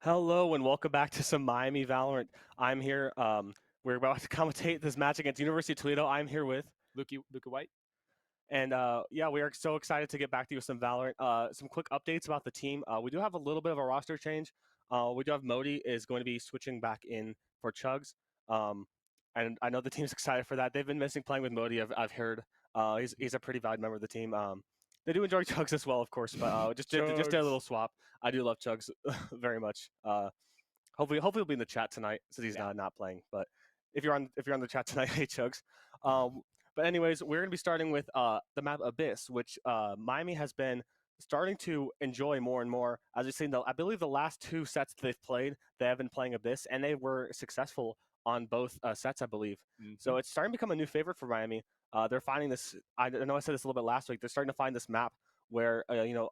Hello and welcome back to some Miami Valorant. I'm here. We're about to commentate this match against University of Toledo. I'm here with, Luca White. and yeah, we are so excited to get back to you with some Valorant. Some quick updates about the team. We do have a little bit of a roster change. We do have Modi is going to be switching back in for Chugs. Um, and I know the team's excited for that. They've been missing playing with Modi. I've heard. He's a pretty valued member of the team. They do enjoy Chugs as well, of course, but just did a Chugs. little swap. I do love Chugs very much. Hopefully he'll be in the chat tonight since he's Yeah. not playing. But if you're on the chat tonight, hey Chugs. Um, but anyways, we're gonna be starting with the map Abyss, which Miami has been starting to enjoy more and more. As we've seen, I believe the last two sets they've played, they have been playing Abyss, and they were successful on both sets, I believe. Mm-hmm. So it's starting to become a new favorite for Miami. They're finding this. I know I said this a little bit last week. They're starting to find this map where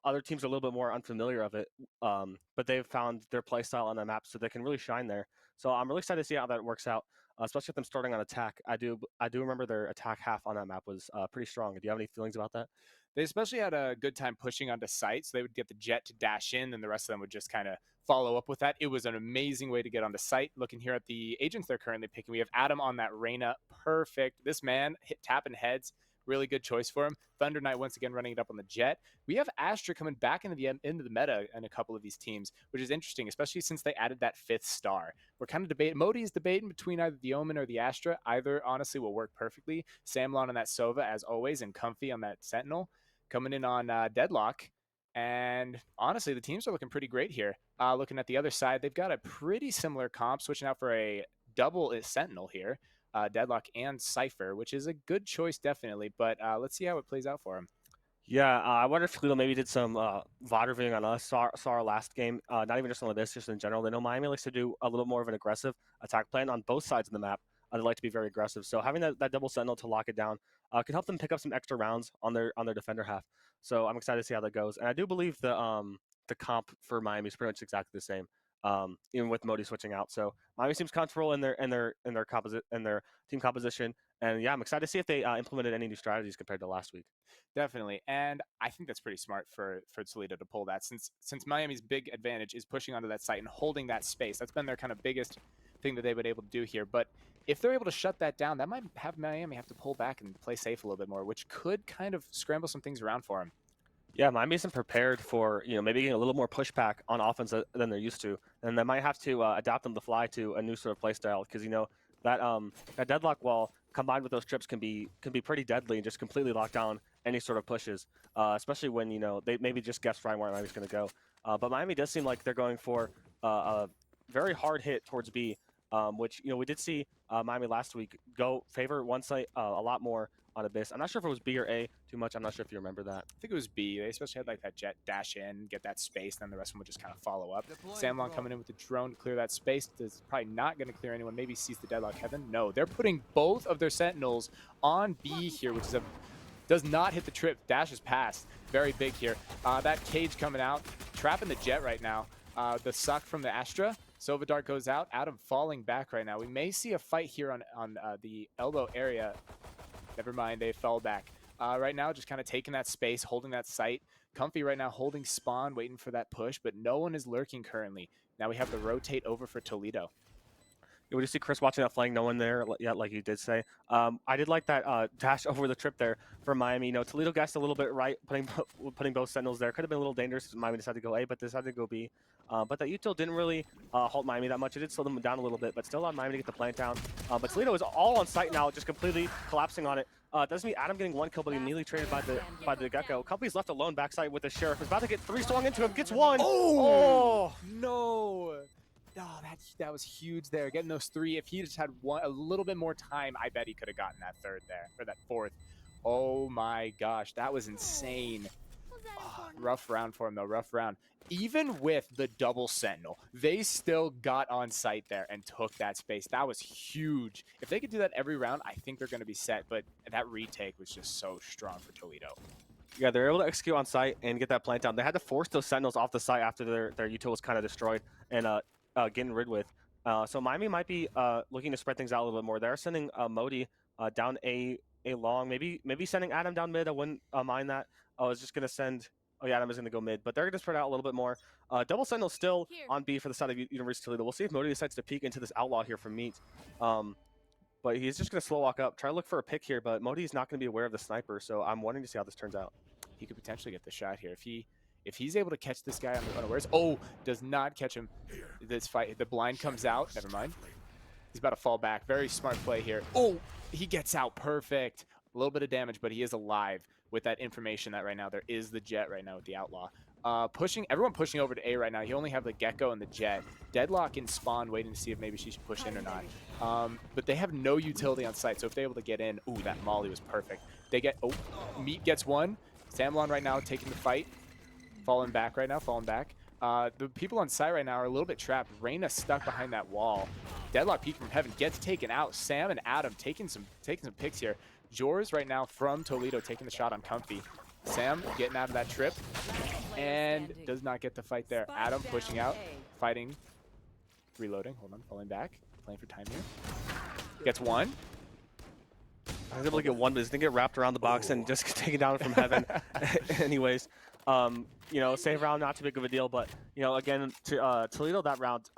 other teams are a little bit more unfamiliar of it, but they've found their play style on the map, so they can really shine there. So I'm really excited to see how that works out, especially with them starting on attack. I do remember their attack half on that map was pretty strong. Do you have any feelings about that? They especially had a good time pushing onto site, so they would get the jet to dash in, and the rest of them would just kind of follow up with that. It was an amazing way to get onto site. Looking here at the agents they're currently picking, we have Adam on that Reyna. Perfect. This man hit tapping heads. Really good choice for him. Thunder Knight once again running it up on the jet. We have Astra coming back into the meta in a couple of these teams, which is interesting, especially since they added that fifth star. We're kind of debating. Modi is debating between either the Omen or the Astra. Either honestly will work perfectly. Samlon on that Sova as always, and Comfy on that Sentinel coming in on Deadlock. And honestly, the teams are looking pretty great here. Looking at the other side, they've got a pretty similar comp, switching out for a double Sentinel here, Deadlock and Cypher, which is a good choice, definitely. But let's see how it plays out for him. Yeah, I wonder if Toledo maybe did some VOD reviewing on us. Saw our last game, not even just on this, just in general. They know Miami likes to do a little more of an aggressive attack plan on both sides of the map. They like to be very aggressive. So having that double sentinel to lock it down can help them pick up some extra rounds on their defender half. So I'm excited to see how that goes. And I do believe the comp for Miami is pretty much exactly the same. Even with Modi switching out, so Miami seems comfortable in their team composition. And yeah, I'm excited to see if they implemented any new strategies compared to last week. Definitely, and I think that's pretty smart for Toledo to pull that, since Miami's big advantage is pushing onto that site and holding that space. That's been their kind of biggest thing that they've been able to do here. But if they're able to shut that down, that might have Miami have to pull back and play safe a little bit more, which could kind of scramble some things around for them. Yeah, Miami isn't prepared for maybe getting a little more pushback on offense than they're used to, and they might have to adapt them to fly to a new sort of play style because that deadlock wall combined with those trips can be pretty deadly and just completely lock down any sort of pushes, especially when they maybe just guess right where Miami's going to go. But Miami does seem like they're going for a very hard hit towards B, which we did see Miami last week go favor one site a lot more on Abyss. I'm not sure if it was B or A too much. I'm not sure if you remember that. I think it was B. They especially had like that jet dash in, get that space, then the rest of them would just kind of follow up. Samlon coming in with the drone to clear that space. Is probably not going to clear anyone. Maybe sees the deadlock heaven. No, they're putting both of their sentinels on B here, which is does not hit the trip. Dash is past. Very big here. That cage coming out, trapping the jet right now. The suck from the Astra. Sova Dart goes out. Adam falling back right now. We may see a fight here on the elbow area. Never mind, they fell back. Right now, just kind of taking that space, holding that site. Comfy right now holding spawn, waiting for that push, but no one is lurking currently. Now we have to rotate over for Toledo. We just see Chris watching that flank, no one there yet, like you did say. I did like that dash over the trip there for Miami. Toledo guessed a little bit right, putting both sentinels there. Could have been a little dangerous if Miami decided to go A, but decided to go B. But that util didn't really halt Miami that much. It did slow them down a little bit, but still allowed Miami to get the plant down. But Toledo is all on site now, just completely collapsing on it. Doesn't mean Adam getting one kill, but immediately traded by the Gecko. Company's left alone backside with the Sheriff. Is about to get three swung into him, gets one. Oh! No! Oh, that was huge there. Getting those three. If he just had a little bit more time, I bet he could have gotten that third there, or that fourth. Oh my gosh, that was insane. Oh, rough round for him though, rough round. Even with the double sentinel, they still got on site there and took that space. That was huge. If they could do that every round, I think they're going to be set. But that retake was just so strong for Toledo. Yeah, they're able to execute on site and get that plant down. They had to force those sentinels off the site after their util was kind of destroyed and getting rid with. So Miami might be looking to spread things out a little bit more. They're sending Modi down a long, maybe sending Adam down mid. I wouldn't mind that. I was just gonna send Oh yeah, Adam is going to go mid, but they're going to spread out a little bit more. Double Sentinel still on B for the side of University Toledo. We'll see if Modi decides to peek into this Outlaw here from Meat. But he's just going to slow walk up, try to look for a pick here, but Modi's not going to be aware of the sniper, so I'm wanting to see how this turns out. He could potentially get the shot here if he's able to catch this guy on the unawares. Oh, does not catch him. This fight, the blind comes out. Never mind. He's about to fall back. Very smart play here. Oh, he gets out. Perfect. A little bit of damage, but he is alive with that information that right now there is the Jet right now with the Outlaw. Everyone pushing over to A right now. You only have the Gecko and the Jet. Deadlock in spawn, waiting to see if maybe she should push in or not. But they have no utility on site, so if they're able to get in, ooh, that molly was perfect. They get, oh, Meat gets one. Samlon right now taking the fight. Falling back right now, falling back. The people on site right now are a little bit trapped. Reyna stuck behind that wall. Deadlock peek from heaven gets taken out. Sam and Adam taking some picks here. Jors right now from Toledo taking the shot on Comfy. Sam getting out of that trip and does not get the fight there. Adam pushing out, fighting, reloading. Hold on, falling back, playing for time here. Gets one. I was able to get one, but he's going to get wrapped around the box and just taken down from heaven. Anyways, you know, save round, not too big of a deal, but, you know, again, to Toledo that round,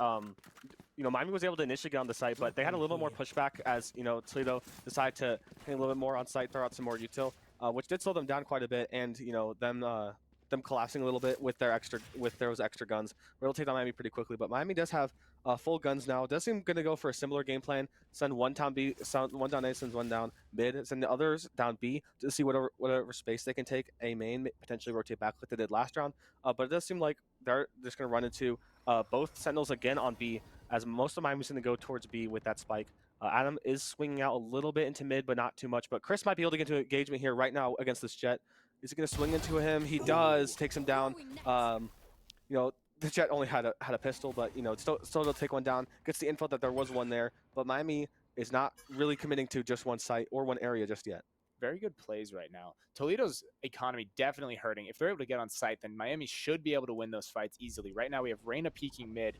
you know, Miami was able to initially get on the site, but they had a little bit more pushback as, you know, Toledo decided to hang a little bit more on site, throw out some more util, which did slow them down quite a bit, and, you know, them collapsing a little bit with those extra guns. We're able to take down Miami pretty quickly, but Miami does have full guns now. Does seem going to go for a similar game plan. Send one down B, one down A, sends one down mid, send the others down B to see whatever space they can take. A main, potentially rotate back like they did last round. But it does seem like they're just going to run into both Sentinels again on B, as most of Miami's going to go towards B with that spike. Adam is swinging out a little bit into mid, but not too much. But Chris might be able to get into engagement here right now against this Jet. Is he going to swing into him? He does. Takes him down. You know, the Jet only had a pistol, but, you know, still to take one down. Gets the info that there was one there. But Miami is not really committing to just one site or one area just yet. Very good plays right now. Toledo's economy definitely hurting. If they're able to get on site, then Miami should be able to win those fights easily. Right now we have Reyna peeking mid.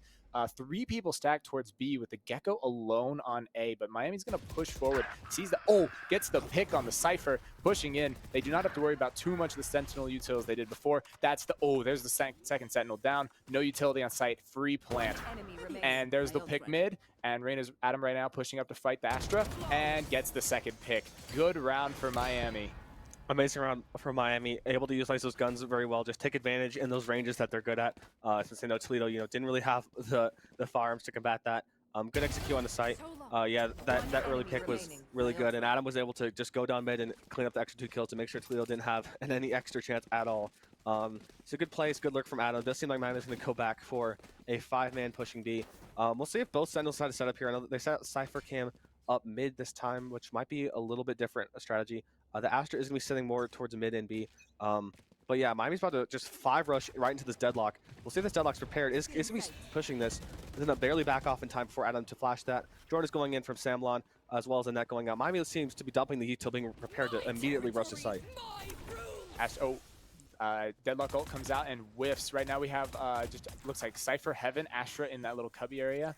3 people stacked towards B with the Gecko alone on A, but Miami's going to push forward. Sees the, gets the pick on the Cypher, pushing in. They do not have to worry about too much of the Sentinel utils they did before. That's the, there's the second Sentinel down. No utility on site, free plant. And there's the pick mid, and Reyna's Adam right now pushing up to fight the Astra, and gets the second pick. Good round for Miami. Amazing round for Miami, able to utilize those guns very well, just take advantage in those ranges that they're good at. Since they know Toledo, you know, didn't really have the firearms to combat that. Good execute on the site. Yeah, that early pick was really good, and Adam was able to just go down mid and clean up the extra 2 kills to make sure Toledo didn't have any extra chance at all. It's a good place, good lurk from Adam. It does seem like Miami's going to go back for a 5-man pushing B. We'll see if both Sentinels decide to set up here. I know they set Cypher Cam up mid this time, which might be a little bit different a strategy. The Astra is going to be sitting more towards mid and B. But yeah, Miami's about to just 5 rush right into this deadlock. We'll see if this deadlock's prepared. Is going to be pushing this. He's going to barely back off in time before Adam to flash that. Jordan is going in from Samlon, as well as a net going out. Miami seems to be dumping the util, being prepared to immediately rush the site. Deadlock ult comes out and whiffs. Right now we have just looks like Cypher, Heaven, Astra in that little cubby area.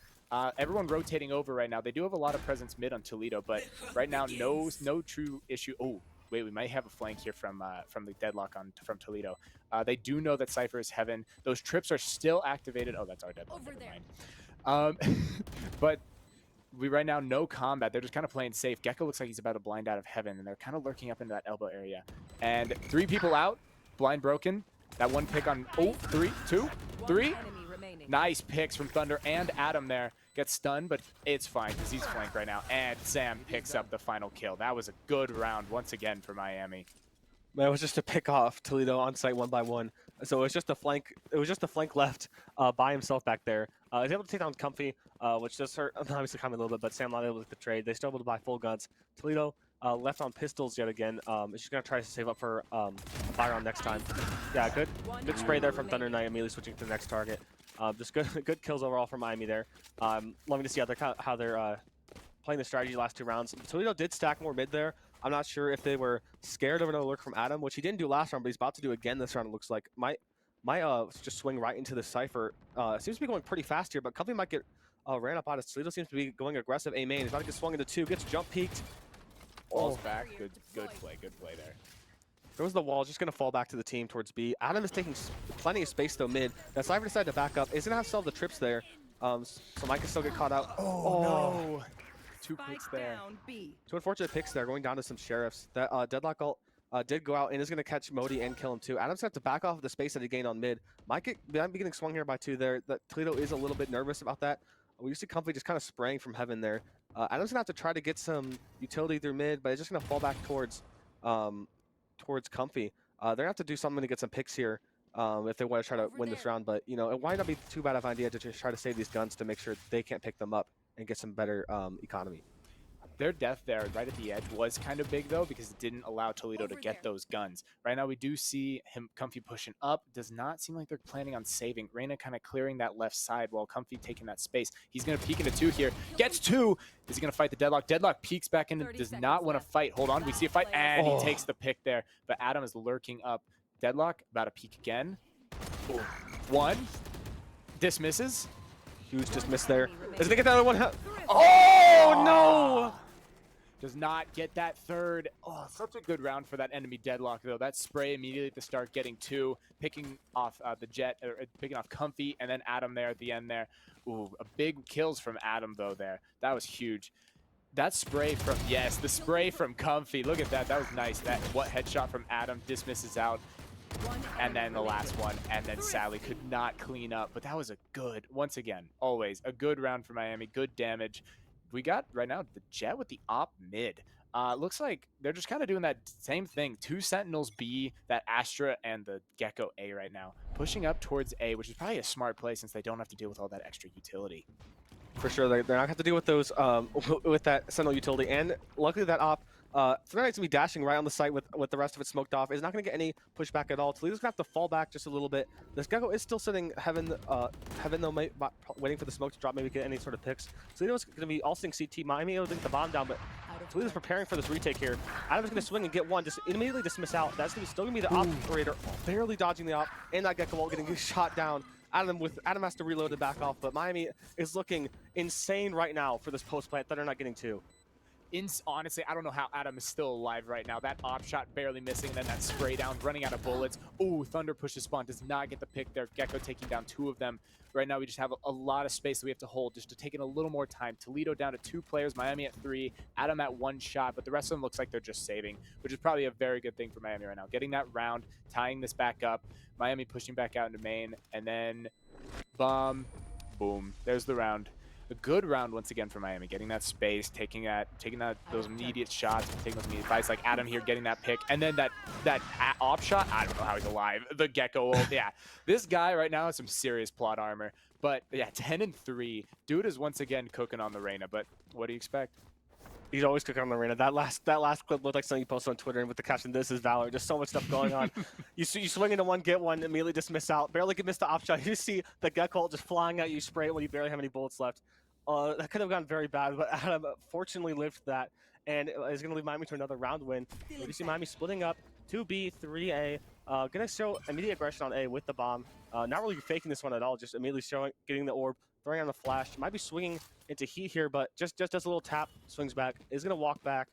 Everyone rotating over right now. They do have a lot of presence mid on Toledo, but right now no true issue. Oh, wait, we might have a flank here from the Deadlock from Toledo. They do know that Cypher is Heaven. Those trips are still activated. Oh, that's our Deadlock. Never mind. But we right now no combat. They're just kind of playing safe. Gecko looks like he's about to blind out of Heaven, and they're kind of lurking up into that elbow area. And 3 people out. Blind broken. That one pick on 3, 2, 3. Nice picks from Thunder and Adam there. Gets stunned, but it's fine because he's flanked right now. And Sam picks up the final kill. That was a good round once again for Miami. It was just a pick off Toledo on site 1 by 1. So it was just a flank. It was just a flank left by himself back there. He's able to take down Comfy, which does hurt obviously coming a little bit, but Sam not able to trade. They still able to buy full guns. Toledo left on pistols yet again. Is just gonna try to save up for firearm next time. Yeah, good spray there from Thunder Knight. Immediately switching to the next target. Just good kills overall from Miami there. Loving to see how they're playing the strategy the last 2 rounds. Toledo did stack more mid there. I'm not sure if they were scared of another lurk from Adam, which he didn't do last round, but he's about to do again this round. It looks like might just swing right into the Cypher. Seems to be going pretty fast here, but Comfy might get ran up out of Toledo. Seems to be going aggressive. A main. He's about to get swung into 2. Gets jump peeked. Falls back. Good play there. Throws the wall, just going to fall back to the team towards B. Adam is taking plenty of space though mid. Now Cypher decided to back up. Is going to have to solve the trips there. So Mike can still get caught out. Oh, no. Two picks there. Two unfortunate picks there, going down to some sheriffs. That Deadlock ult did go out and is going to catch Modi and kill him too. Adam's going to have to back off of the space that he gained on mid. Might be getting swung here by 2 there. Toledo is a little bit nervous about that. We see Comfy just kind of spraying from heaven there. Adam's going to have to try to get some utility through mid, but it's just going to fall back towards Comfy. They're going to have to do something to get some picks here if they want to try to win this round. But, you know, it might not be too bad of an idea to just try to save these guns to make sure they can't pick them up and get some better economy. Their death there right at the edge was kind of big though, because it didn't allow Toledo to get those guns. Right now we do see him Comfy pushing up. Does not seem like they're planning on saving. Reyna kind of clearing that left side while Comfy taking that space. He's going to peek into 2 here. Gets 2. Is he going to fight the Deadlock? Deadlock peeks back in and does not want to fight. Hold on. We see a fight and he takes the pick there. But Adam is lurking up. Deadlock about to peek again. 1. Dismisses. Huge dismiss there. Is he going to get the other one? Oh, no! Does not get that 3rd. Oh, such a good round for that enemy Deadlock, though. That spray immediately at the start, getting 2, picking off the Jet, or picking off Comfy, and then Adam there at the end there. Ooh, a big kills from Adam, though, there. That was huge. That spray from, yes, the spray from Comfy. Look at that. That was nice. That headshot from Adam dismisses out. And then the last one, and then Sally could not clean up. But that was a good, once again, always a good round for Miami. Good damage. We got right now the Jet with the op mid. Looks like they're just kind of doing that same thing. 2 Sentinels B, that Astra and the Gecko A right now. Pushing up towards A, which is probably a smart play since they don't have to deal with all that extra utility. For sure, they're not going to have to deal with those, with that Sentinel utility. And luckily that op, Threat Knight's going to be dashing right on the site with the rest of it smoked off. Is not going to get any pushback at all. Toledo's going to have to fall back just a little bit. This Gecko is still sitting Heaven though, waiting for the smoke to drop, maybe get any sort of picks. Toledo's going to be all seeing CT. Miami will get the bomb down, but Toledo's preparing for this retake here. Adam's going to swing and get one, just immediately dismiss out. That's still going to be the operator, barely dodging the op, and that Gecko ult getting shot down. Adam has to reload to back off, but Miami is looking insane right now for this post plant that they're not getting to. Honestly, I don't know how Adam is still alive right now. That op shot barely missing, and then that spray down, running out of bullets. Ooh, Thunder pushes spawn, does not get the pick there. Gecko taking down 2 of them. Right now, we just have a lot of space that we have to hold just to take in a little more time. Toledo down to 2 players, Miami at 3, Adam at 1 shot, but the rest of them looks like they're just saving, which is probably a very good thing for Miami right now. Getting that round, tying this back up, Miami pushing back out into main, and then bomb, boom, there's the round. A good round once again for Miami, getting that space, taking those immediate shots, taking those immediate fights, like Adam here getting that pick, and then that op shot. I don't know how he's alive. The Gecko ult, yeah. This guy right now has some serious plot armor, but yeah, 10-3. Dude is once again cooking on the Reyna, but what do you expect? He's always cooking on the Reyna. That last clip looked like something you posted on Twitter, and with the caption, "This is Valor." Just so much stuff going on. you swing into one, get one, immediately dismiss out. Barely can miss the op shot. You see the Gecko ult just flying at you, spray it when you barely have any bullets left. That could have gone very bad, but Adam fortunately lived that, and is going to leave Miami to another round win. You see Miami splitting up 2B, 3A. Going to show immediate aggression on A with the bomb. Not really faking this one at all, just immediately getting the orb, throwing on the flash. Might be swinging into heat here, but just does a little tap, swings back, is going to walk back.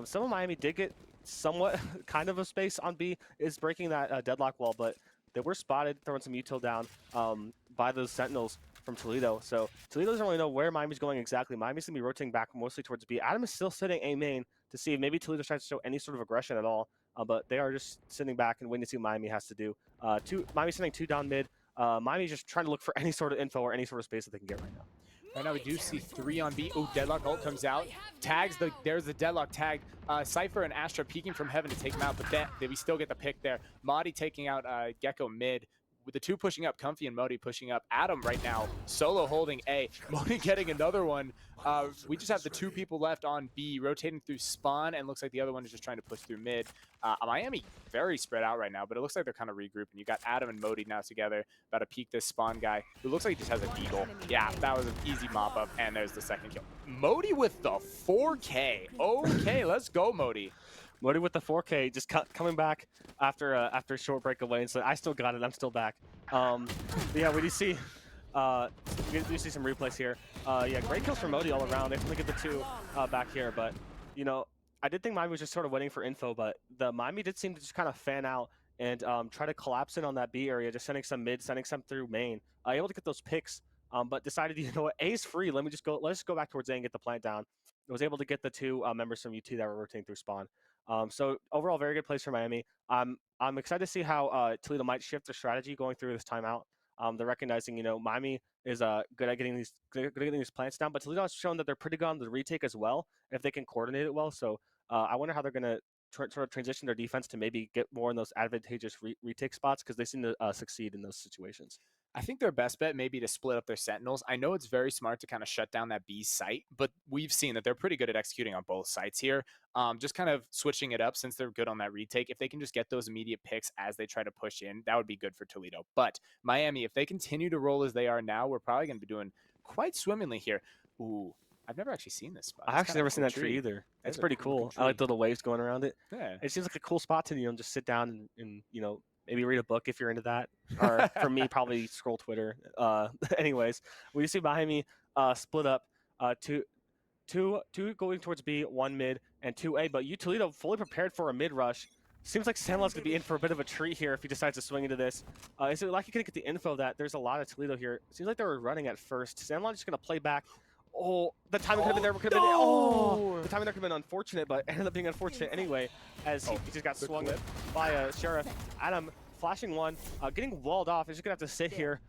Some of Miami did get somewhat kind of a space on B, is breaking that deadlock wall, but they were spotted throwing some util down by those Sentinels from Toledo. So Toledo doesn't really know where Miami's going exactly. Miami's going to be rotating back mostly towards B. Adam is still sitting A main to see if maybe Toledo tries to show any sort of aggression at all, but they are just sitting back and waiting to see what Miami has to do. Miami's sitting 2 down mid. Miami's just trying to look for any sort of info or any sort of space that they can get right now. Right now we do see 3 on B. Oh, Deadlock ult comes out. Tags, there's the Deadlock tag. Cypher and Astra peeking from heaven to take him out, but we still get the pick there. Modi taking out Gecko mid. With the 2 pushing up, Comfy and Modi pushing up. Adam right now, solo holding A. Modi getting another one. We just have the 2 people left on B, rotating through spawn, and looks like the other one is just trying to push through mid. Miami very spread out right now, but it looks like they're kind of regrouping. You got Adam and Modi now together, about to peek this spawn guy, who looks like he just has a deagle. Yeah, that was an easy mop-up, and there's the second kill. Modi with the 4K. Okay, let's go, Modi. Modi with the 4K, just coming back after a short breakaway, and so I still got it. I'm still back. Yeah, we do see some replays here. Yeah, great kills from Modi all around. They only get the 2 back here, but you know, I did think Miami was just sort of waiting for info, but the Miami did seem to just kind of fan out and try to collapse in on that B area, just sending some mid, sending some through main, able to get those picks, but decided, you know what, A is free. Let's just go back towards A and get the plant down. I was able to get the two members from UT that were rotating through spawn. So overall, very good place for Miami. I'm excited to see how Toledo might shift their strategy going through this timeout. They're recognizing, you know, Miami is good at getting these plants down, but Toledo has shown that they're pretty good on the retake as well if they can coordinate it well. So I wonder how they're going to sort of transition their defense to maybe get more in those advantageous retake spots because they seem to succeed in those situations. I think their best bet may be to split up their sentinels. I know it's very smart to kind of shut down that B site, but we've seen that they're pretty good at executing on both sites here. Just kind of switching it up since they're good on that retake. If they can just get those immediate picks as they try to push in, that would be good for Toledo. But Miami, if they continue to roll as they are now, we're probably going to be doing quite swimmingly here. Ooh, I've never actually seen this spot. I've actually never seen that tree either. It's pretty cool. I like the little waves going around it. Yeah. It seems like a cool spot to, you know, just sit down and you know, maybe read a book if you're into that. Or for me, probably scroll Twitter. Anyways, we see Miami split up two going towards B, one mid, and 2A. But Toledo fully prepared for a mid rush. Seems like Sandlot's going to be in for a bit of a treat here if he decides to swing into this. Is it like you can get the info that there's a lot of Toledo here? Seems like they were running at first. Sandlot's just going to play back. Oh, the timing could have been there. The timing there could have been unfortunate, but ended up being unfortunate anyway, as he just got swung by a Sheriff. Adam flashing one, getting walled off. He's just going to have to sit here.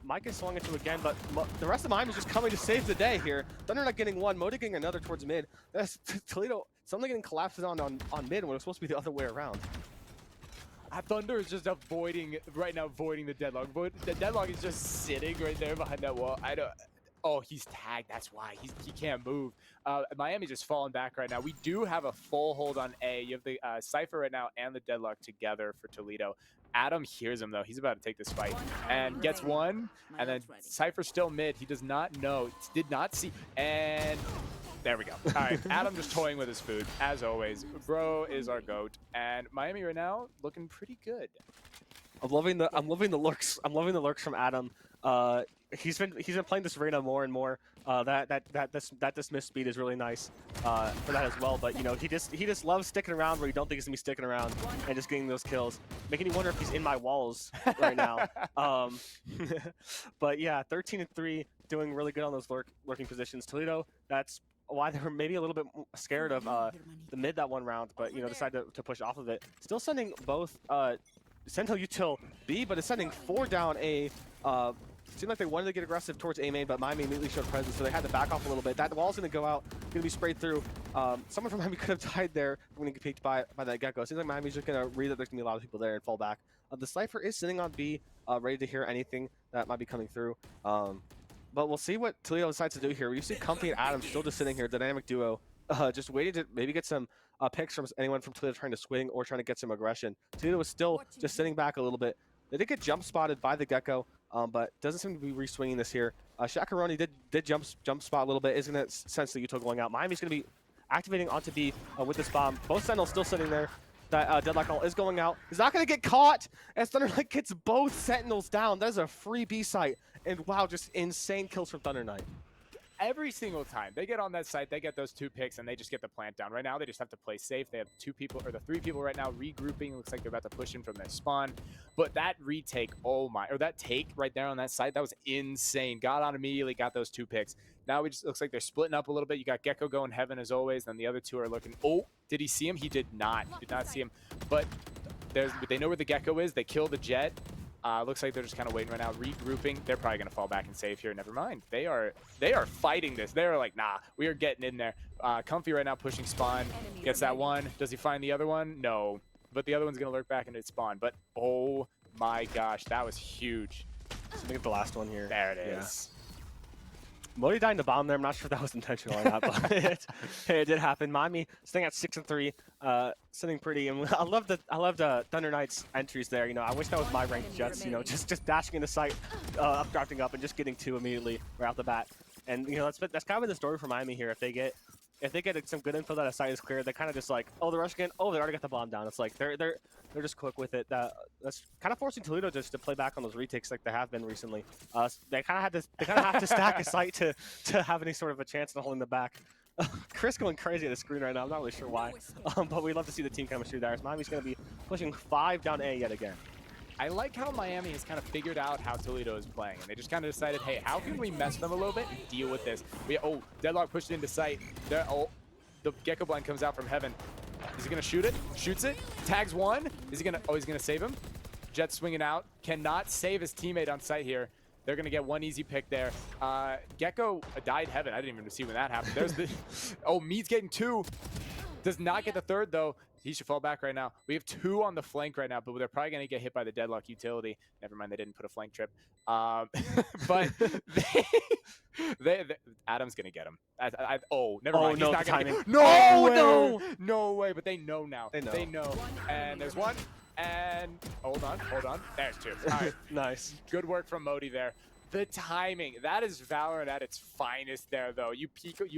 Mike is swung into again, but the rest of Miami is just coming to save the day here. Thunder not getting one, Modi getting another towards mid. That's Toledo, something getting collapses on mid when it was supposed to be the other way around. Thunder is just avoiding the deadlock. The deadlock is just sitting right there behind that wall. Oh, he's tagged. That's why he can't move. Miami just falling back right now. We do have a full hold on A. You have the Cypher right now and the deadlock together for Toledo. Adam hears him though. He's about to take this fight and gets one. And then Cypher still mid. He does not know. Did not see. And there we go. All right, Adam just toying with his food as always. Bro is our goat. And Miami right now looking pretty good. I'm loving the lurks. I'm loving the lurks from Adam. He's been playing this arena more and more. That dismiss speed is really nice for that as well. But you know, he just loves sticking around where you don't think he's gonna be sticking around and just getting those kills, making you wonder if he's in my walls right now. But yeah, 13-3, doing really good on those lurking positions. Toledo, that's why they were maybe a little bit scared of the mid that one round, but you know, decided to push off of it. Still sending both Sentinel util B, but it's sending 4 down A. Seemed like they wanted to get aggressive towards A main, but Miami immediately showed presence, so they had to back off a little bit. That wall's going to go out, going to be sprayed through. Someone from Miami could have died there from getting picked by that Gecko. Seems like Miami's just going to read that there's going to be a lot of people there and fall back. The Cypher is sitting on B, ready to hear anything that might be coming through. But we'll see what Toledo decides to do here. You see Comfy and Adam still just sitting here, dynamic duo, just waiting to maybe get some picks from anyone from Toledo trying to swing or trying to get some aggression. Toledo was still just sitting back a little bit. They did get jump spotted by the Gecko, but doesn't seem to be re-swinging this here. Shakaroni did jump spot a little bit. Is going to sense the Util going out. Miami's going to be activating onto B with this bomb. Both Sentinels still sitting there. That Deadlock Call is going out. He's not going to get caught as Thunder Knight gets both Sentinels down. That is a free B site. And wow, just insane kills from Thunder Knight. Every single time they get on that site, they get those 2 picks and they just get the plant down. Right now, they just have to play safe. They have 2 people, or the 3 people right now regrouping. Looks like they're about to push in from their spawn. But that retake, that take right there on that site, that was insane. Got on immediately, got those 2 picks. Now it just looks like they're splitting up a little bit. You got Gecko going heaven as always. Then the other 2 are looking. Oh, did he see him? He did not. Did not see him. But they know where the Gecko is. They kill the Jet. Looks like they're just kind of waiting right now, regrouping. They're probably going to fall back and save here. Never mind. They are fighting this. They're like, nah, we are getting in there. Comfy right now pushing spawn. Gets that one. Does he find the other one? No. But the other one's going to lurk back into its spawn. But oh my gosh, that was huge. So they get the last one here. There it is. Modi died in the bomb there. I'm not sure if that was intentional or not, but it did happen. Miami staying at 6-3, sitting pretty. And I loved Thunder Knight's entries there. You know, I wish that was my ranked Jets. You know, just dashing into sight, updrafting up, and just getting 2 immediately right off the bat. And you know, that's kind of the story for Miami here. If they get some good info that a site is clear, they kind of just like, oh, they're rushing in. Oh, they already got the bomb down. It's like they're just quick with it. That's kind of forcing Toledo just to play back on those retakes like they have been recently. They kind of have to stack a site to have any sort of a chance in holding them back. Chris going crazy on the screen right now. I'm not really sure why. But we'd love to see the team chemistry there. As Miami's going to be pushing 5 down A yet again. I like how Miami has kind of figured out how Toledo is playing, and they just kind of decided, hey, how can we mess them a little bit and deal with this? Deadlock pushed into sight. There, the Gecko blind comes out from heaven. Is he gonna shoot it? Shoots it. Tags one. Is he gonna? Oh, he's gonna save him. Jet swinging out. Cannot save his teammate on site here. They're gonna get one easy pick there. Gecko died heaven. I didn't even see when that happened. There's the. Oh, Mead's getting 2. Does not get the 3rd though. He should fall back right now. We have 2 on the flank right now, but they're probably going to get hit by the Deadlock utility. Never mind, they didn't put a flank trip. But Adam's going to get him. Never mind. No, he's not going to get him. No way. But they know now. They know. And there's one. And hold on. There's 2. All right. Nice. Good work from Modi there. The timing, that is Valorant at its finest there, though. You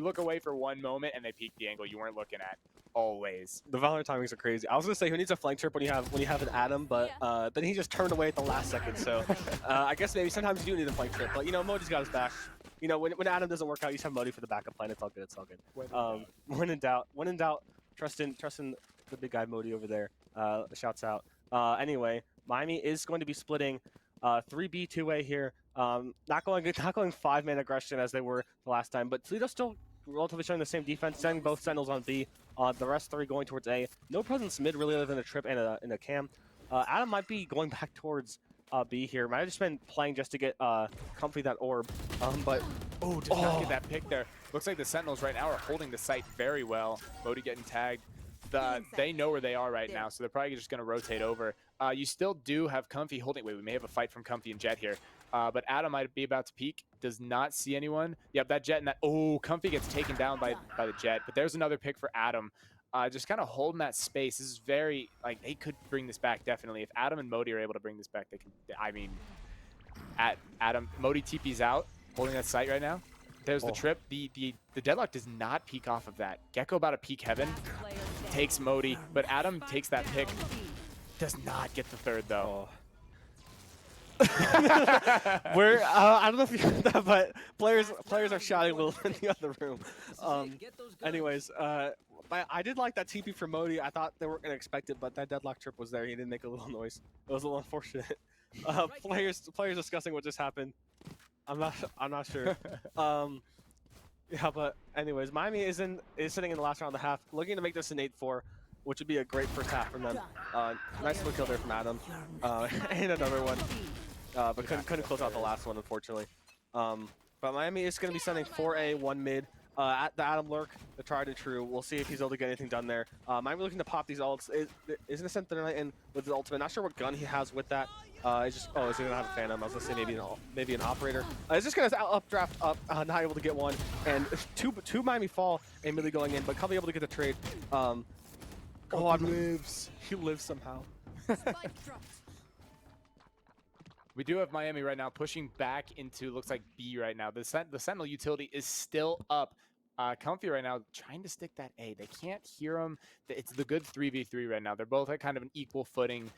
look away for one moment, and they peek the angle you weren't looking at. Always. The Valorant timings are crazy. I was gonna say who needs a flank trip when you have an Adam, but then he just turned away at the last second. So I guess maybe sometimes you do need a flank trip, but you know Modi's got his back. You know when Adam doesn't work out, you just have Modi for the backup plan. It's all good. It's all good. When in doubt, trust in the big guy Modi over there. Shouts out. Anyway, Miami is going to be splitting 3B 2A here. Not going 5-man aggression as they were the last time, but Toledo still relatively showing the same defense, sending both Sentinels on B. The rest 3 going towards A. No presence mid really other than a trip and a cam. Adam might be going back towards B here. Might have just been playing just to get comfy that orb. But did not get that pick there. Looks like the Sentinels right now are holding the site very well. Modi getting tagged. They know where they are right now, so they're probably just going to rotate over. You still do have Comfy holding. Wait, we may have a fight from Comfy and Jet here. But Adam might be about to peek. Does not see anyone. Yep, that Jet and that. Oh, Comfy gets taken down by the Jet. But there's another pick for Adam. Just kind of holding that space. This is very, like, they could bring this back, definitely. If Adam and Modi are able to bring this back, they can. I mean, Modi TP's out, holding that site right now. There's the trip. The Deadlock does not peek off of that. Gecko about to peek heaven. Takes Modi, but Adam takes that pick. Does not get the 3rd though. I don't know if you heard that, but players are shouting a little in the other room. Anyways, I did like that TP for Modi. I thought they weren't gonna expect it, but that Deadlock trip was there. He didn't make a little noise. It was a little unfortunate. Players discussing what just happened. I'm not sure. Yeah, but anyways, Miami is sitting in the last round of the half, looking to make this an 8-4, which would be a great first half from them. Nice little kill there from Adam, and another one, but couldn't close out the last one, unfortunately. But Miami is going to be sending 4A, 1 mid. At the Adam lurk, the tried and true. We'll see if he's able to get anything done there. Miami looking to pop these ults. Is going to send Thunder Knight in with his ultimate. Not sure what gun he has with that. Is he going to have a Phantom? I was going to say maybe an Operator. He's just going to updraft up, not able to get one. And two Miami fall, and Millie going in, but Covey able to get the trade. He lives. He lives somehow. We do have Miami right now pushing back into, looks like B right now. The Sentinel utility is still up. Comfy right now trying to stick that A. They can't hear him. It's the good 3v3 right now. They're both at kind of an equal footing.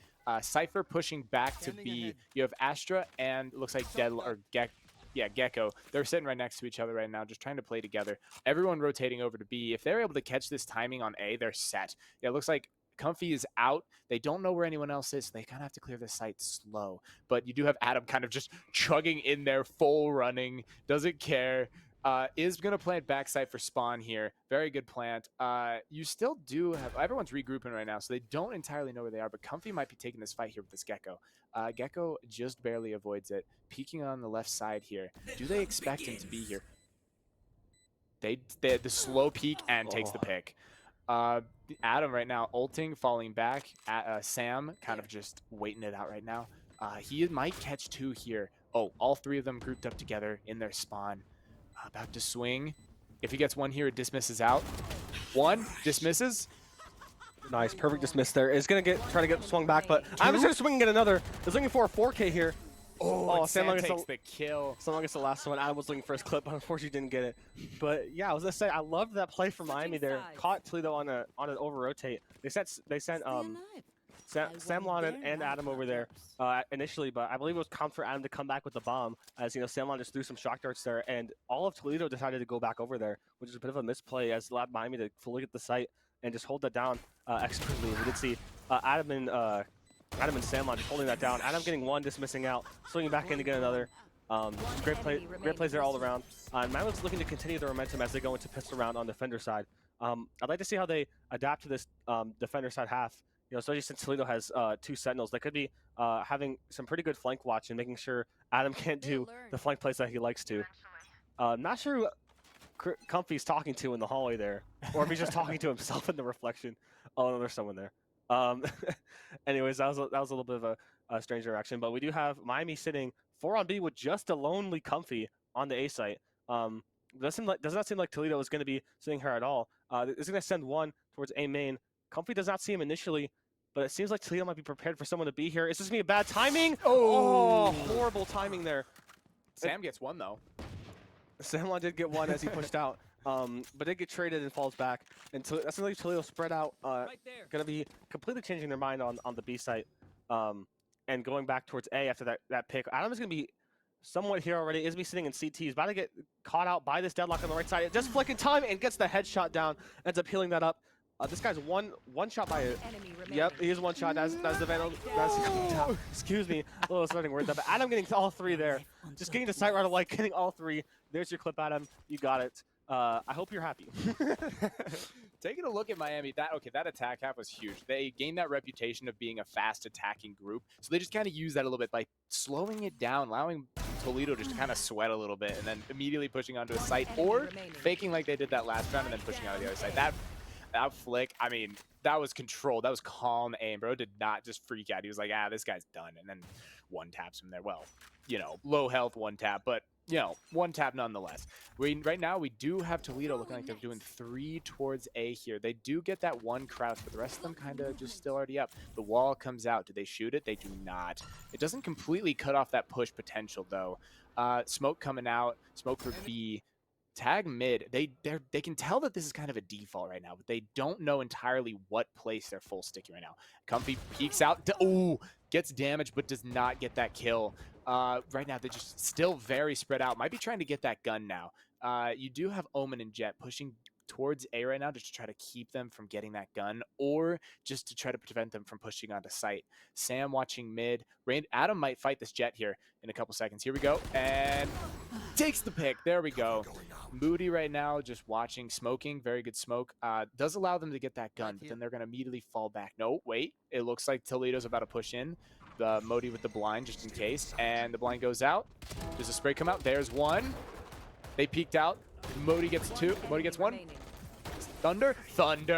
Cypher pushing back to B. You have Astra and looks like Gecko. They're sitting right next to each other right now, just trying to play together. Everyone rotating over to B. If they're able to catch this timing on A, they're set. Yeah, it looks like Comfy is out. They don't know where anyone else is, so they kind of have to clear the site slow. But you do have Adam kind of just chugging in there, full running, doesn't care. Is going to plant backside for spawn here. Very good plant. You still do have... Everyone's regrouping right now, so they don't entirely know where they are, but Comfy might be taking this fight here with this Gecko. Gecko just barely avoids it. Peeking on the left side here. Do they expect him to be here? They the slow peek and takes the pick. Adam right now ulting, falling back. Sam kind of just waiting it out right now. He might catch 2 here. Oh, all 3 of them grouped up together in their spawn. About to swing. If he gets 1 here, it dismisses out. 1 dismisses. Nice, perfect dismiss there. Is gonna try to get swung back, but I'm just gonna swing and get another. Is looking for a 4K here. Oh, Sam takes the kill. Sam gets the last one. Adam was looking for his clip, but unfortunately didn't get it. But yeah, I was gonna say I loved that play from Miami there. Caught Toledo on an over rotate. They sent Samlon and Adam over there initially, but I believe it was count for Adam to come back with the bomb, as Samlon just threw some shock darts there, and all of Toledo decided to go back over there, which is a bit of a misplay, as allowed Miami to fully get the site and just hold that down expertly. We did see Adam and Samlon just holding that down. Adam getting one, just missing out, swinging back in to get another. Great plays there all around. And Miami's looking to continue their momentum as they go into pistol round on defender side. I'd like to see how they adapt to this defender side half. Especially since Toledo has 2 sentinels, they could be having some pretty good flank watch and making sure Adam can't do the flank plays that he likes to. Not sure who Comfy's talking to in the hallway there, or if he's just talking to himself in the reflection. Oh, no, there's someone there. Anyways, that was a little bit of a strange interaction, but we do have Miami sitting 4 on B with just a lonely Comfy on the A site. Does not seem like Toledo is going to be sitting here at all. It's going to send one towards A main. Comfy does not see him initially, but it seems like Toledo might be prepared for someone to be here. Is this going to be a bad timing? Oh, horrible timing there. Sam gets one, though. Samlon did get one as he pushed out, but did get traded and falls back. And that's like Toledo spread out, going to be completely changing their mind on the B site and going back towards A after that pick. Adam is going to be somewhat here already. Is going to be sitting in CT. He's about to get caught out by this deadlock on the right side. Just flicking time and gets the headshot down. Ends up healing that up. This guy's one shot by it. Yep, he is one shot. That's the Vandal. Excuse me, a little starting word there. But Adam getting all 3 there. Just getting the site right away, getting all 3. There's your clip, Adam. You got it. I hope you're happy. Taking a look at Miami, that attack half was huge. They gained that reputation of being a fast attacking group, so they just kind of use that a little bit by slowing it down, allowing Toledo just to kind of sweat a little bit, and then immediately pushing onto a site, or faking like they did that last round and then pushing out of the other side. That flick, I mean, that was controlled. That was calm aim, bro. Did not just freak out. He was like, this guy's done, and then one taps him there. Well, low health one tap, but one tap nonetheless. Right now we do have Toledo looking like they're doing 3 towards A here. They do get that one crouch, but the rest of them kind of just still already up. The wall comes out. Do they shoot it? They do not. It doesn't completely cut off that push potential though. Smoke coming out. Smoke for B. Tag mid. They can tell that this is kind of a default right now, but they don't know entirely what place they're full sticky right now. Comfy peeks out. Gets damage, but does not get that kill. Right now, they're just still very spread out. Might be trying to get that gun now. You do have Omen and Jet pushing towards A right now just to try to keep them from getting that gun, or just to try to prevent them from pushing onto site. Sam watching mid. Adam might fight this Jet here in a couple seconds. Here we go. And takes the pick. There we go. Moody right now just watching, smoking. Very good smoke. Does allow them to get that gun, but then they're going to immediately fall back. No, wait. It looks like Toledo's about to push in. The Modi with the blind just in case. And the blind goes out. Does a spray come out? There's one. They peeked out. Modi gets 2. Modi gets 1. Thunder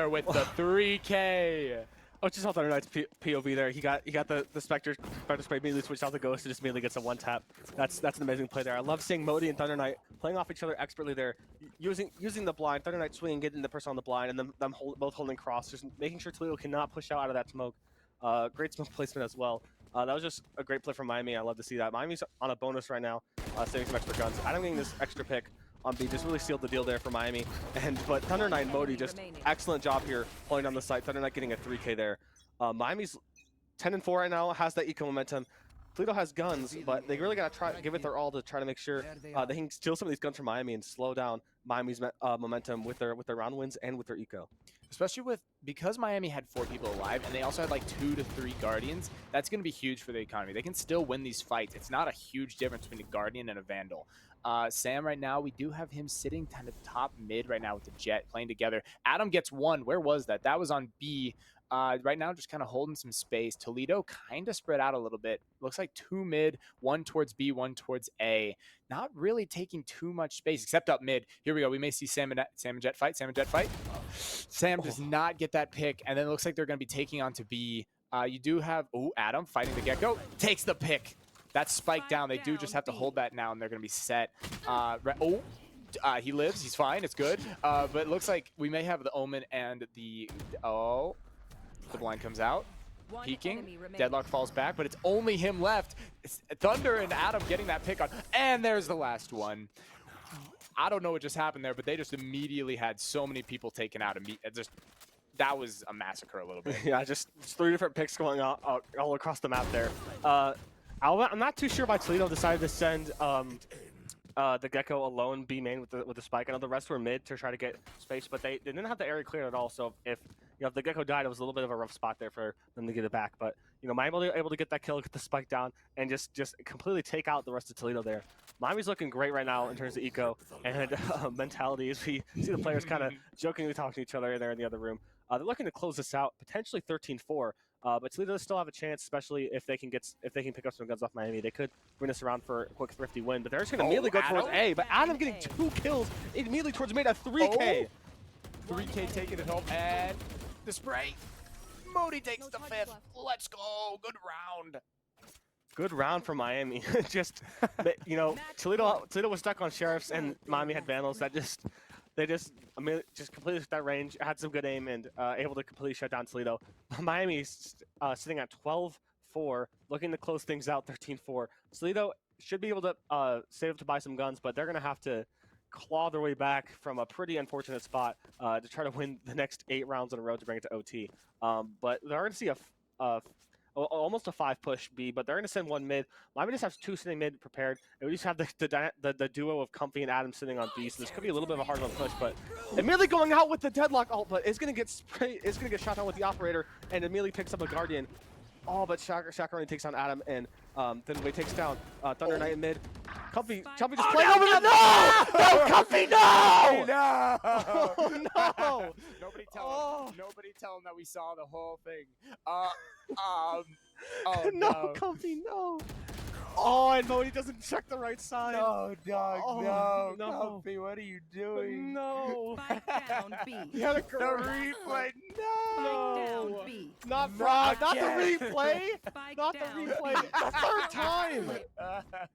with the 3K. Oh, just saw Thunder Knight's POV there. He got the Spectre spray, immediately switched out the Ghost and just immediately gets a 1-tap. That's an amazing play there. I love seeing Modi and Thunder Knight playing off each other expertly there, using the blind, Thunder Knight swinging, getting the person on the blind, and them both holding cross, just making sure Toledo cannot push out of that smoke. Great smoke placement as well. That was just a great play from Miami. I love to see that. Miami's on a bonus right now, saving some extra guns. Adam getting this extra pick on B just really sealed the deal there for Miami. But Thunder Knight and Modi, just excellent job here pulling down the site. Thunder Knight getting a 3K there. Miami's 10-4 right now, has that eco momentum. Toledo has guns, but they really got to give it their all to try to make sure they can steal some of these guns from Miami and slow down Miami's momentum with their round wins and with their eco. Especially because Miami had 4 people alive and they also had like 2 to 3 Guardians, that's going to be huge for the economy. They can still win these fights. It's not a huge difference between a Guardian and a Vandal. Sam right now, we do have him sitting kind of top mid right now with the Jet playing together. Adam gets 1. Where was that? That was on B. Right now, just kind of holding some space. Toledo kind of spread out a little bit. Looks like 2 mid, 1 towards B, 1 towards A. Not really taking too much space, except up mid. Here we go. We may see Sam and Jet fight. Sam does not get that pick, and then it looks like they're going to be taking on to B. You do have, Adam fighting the Gecko. Takes the pick. That's spiked down. They do just have to hold that now, and they're going to be set. He lives. He's fine. It's good. But it looks like we may have the Omen and the... The blind comes out, peeking, Deadlock falls back, but it's only him left. It's Thunder and Adam getting that pick on, and there's the last one. I don't know what just happened there, but they just immediately had so many people taken out. Just that was a massacre a little bit. Yeah, just 3 different picks going all across the map there. I'm not too sure why Toledo decided to send the Gecko alone B main with the spike. I know the rest were mid to try to get space, but they didn't have the area cleared at all. So if if the Gecko died, it was a little bit of a rough spot there for them to get it back. But Miami able to get that kill, get the spike down, and just completely take out the rest of Toledo there. Miami's looking great right now in terms of eco and mentality. As we see the players kind of jokingly talking to each other there in the other room. They're looking to close this out, potentially 13-4. But Toledo does still have a chance, especially if they can pick up some guns off Miami. They could win this around for a quick thrifty win. But they're just going to immediately go towards A. But Adam getting 2 kills immediately towards mid at 3K. 3K taking it home, and the spray. Modi takes the 5th. Let's go. Good round. Good round for Miami. Toledo was stuck on Sheriffs, and Miami had Vandals that they just completely took that range, had some good aim, and able to completely shut down Toledo. Miami's sitting at 12-4, looking to close things out 13-4. Toledo should be able to save up to buy some guns, but they're going to have to claw their way back from a pretty unfortunate spot to try to win the next 8 rounds in a row to bring it to OT. But they're going to see almost a 5 push B, but they're going to send 1 mid. Miami just has 2 sitting mid prepared, and we just have the duo of Comfy and Adam sitting on B, so this could be a little bit of a hard one push, but immediately going out with the deadlock ult, but it's going to get shot down with the operator, and immediately picks up a Guardian. Oh, but Shaka only takes down Adam, and then Wei takes down Thunder Knight in mid. Comfy just playing over the— No, Comfy, no! No! Oh, no! Nobody tell him that we saw the whole thing. Oh, no, Comfy, no! Oh, and Modi doesn't check the right side. No, dog, Oh, no. no. Comfy, what are you doing? No. Spike down B. He had a The replay, Spike down no. B. Not Not the yet. replay. Spike Not the down replay. B. The 3rd time.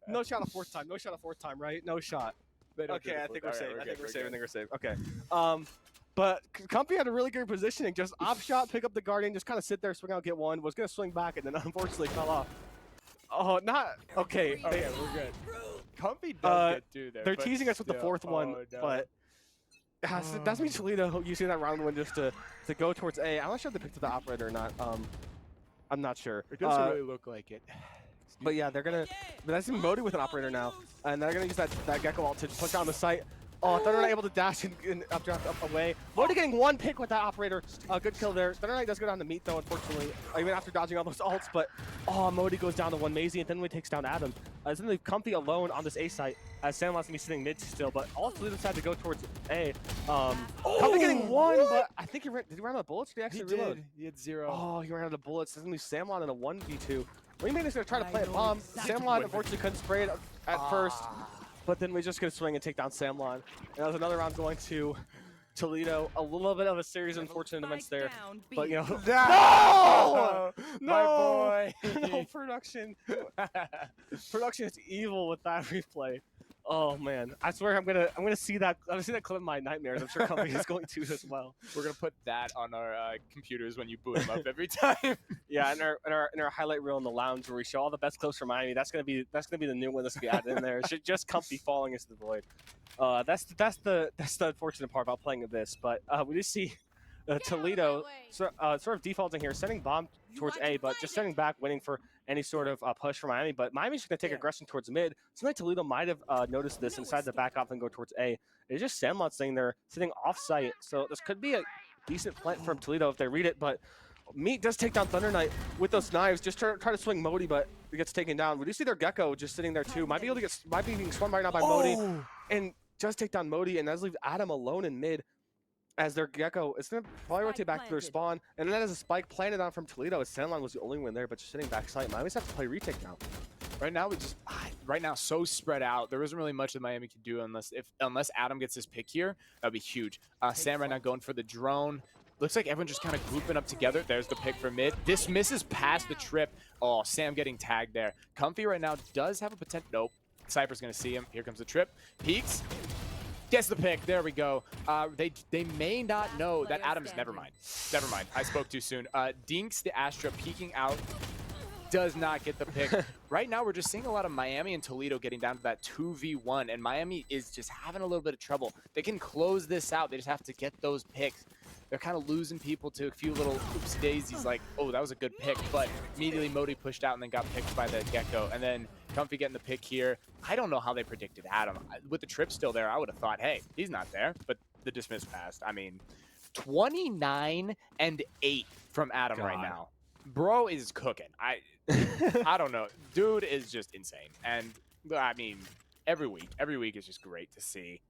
No shot a 4th time. No shot a 4th time, right? No shot. Okay, I think we're safe. I think we're safe. Okay. But Comfy had a really good positioning. Just op shot, pick up the Guardian, just kind of sit there, swing out, get 1. Was going to swing back, and then unfortunately fell off. Oh, not okay. Okay, we're good. Comfy does get 2 there. They're but teasing us with the still. 4th one, Oh, no. but that's me Toledo using that round win just to go towards A. I'm not sure if they picked up the operator or not. I'm not sure. It doesn't really look like it. But yeah, they're gonna. But that's Modi with an operator now, and they're gonna use that Gecko ult to push down the site. Oh, Thunder Knight able to dash and up away. Modi getting 1 pick with that operator. Good kill there. Thunder Knight does go down to meet though, unfortunately, even after dodging all those ults. But Modi goes down to 1 Maisie, and then we takes down Adam. It's gonna leave Comfy alone on this A site, as Sandlot's gonna be sitting mid still. But all Toledo decided to go towards A. Comfy getting 1, but I think did he run out of bullets? Did he actually reload? He had 0. Oh, he ran out of bullets. It's gonna leave Samlot in a 1v2. Wingman is gonna try to plant a bomb. Samlot unfortunately couldn't spray it at first. But then we're just going to swing and take down Samlon. And that was another round going to Toledo. A little bit of a series of unfortunate events there. But, No! No! My boy! No, production. Production is evil with that replay. Oh man, I swear I'm gonna see that clip in my nightmares. I'm sure Company is going to as well. We're gonna put that on our computers when you boot them up every time. Yeah, in our highlight reel in the lounge where we show all the best clips from Miami. That's gonna be the new one that's gonna be added in there. It should just Comfy falling into the void. That's the unfortunate part about playing this. But we just see Toledo sort of defaulting here, sending bomb towards A, but just sending back, waiting for any sort of push from Miami. But Miami's just going to take aggression towards mid. Seems like Toledo might have noticed this and decided to back off and go towards A. It's just Sandlot sitting there, sitting off-site. So this could be a decent plant from Toledo if they read it. But Meat does take down Thunder Knight with those knives. Just try to swing Modi, but it gets taken down. We do see their Gecko just sitting there too. Might be being swung right now by Modi. And just take down Modi, and that's leave Adam alone in mid. As their Gecko is going to probably rotate back to their spawn. And then as a spike planted on from Toledo, as Sandline was the only one there, but just sitting backside. Miami just have to play retake now. Right now, so spread out. There isn't really much that Miami can do unless Adam gets his pick here. That'd be huge. Sam right now going for the drone. Looks like everyone just kind of grouping up together. There's the pick for mid. This misses past the trip. Oh, Sam getting tagged there. Comfy right now does have a potential. Nope. Cypher's going to see him. Here comes the trip. Peeks. Gets the pick. There we go. They may not know that Adam's never mind. Never mind. I spoke too soon. Dinks the Astra peeking out. Does not get the pick. Right now, we're just seeing a lot of Miami and Toledo getting down to that 2v1, and Miami is just having a little bit of trouble. They can close this out. They just have to get those picks. they're kind of losing people to a few little oopsie daisies, like, oh, that was a good pick, but immediately Modi pushed out and then got picked by the Gecko, and then Comfy getting the pick here. I don't know how they predicted Adam. With the trip still there, I would have thought, hey, he's not there, but the dismiss passed. I mean, 29 and 8 from Adam right God. now. Bro is cooking. I don't know. Dude is just insane. And I mean, every week is just great to see.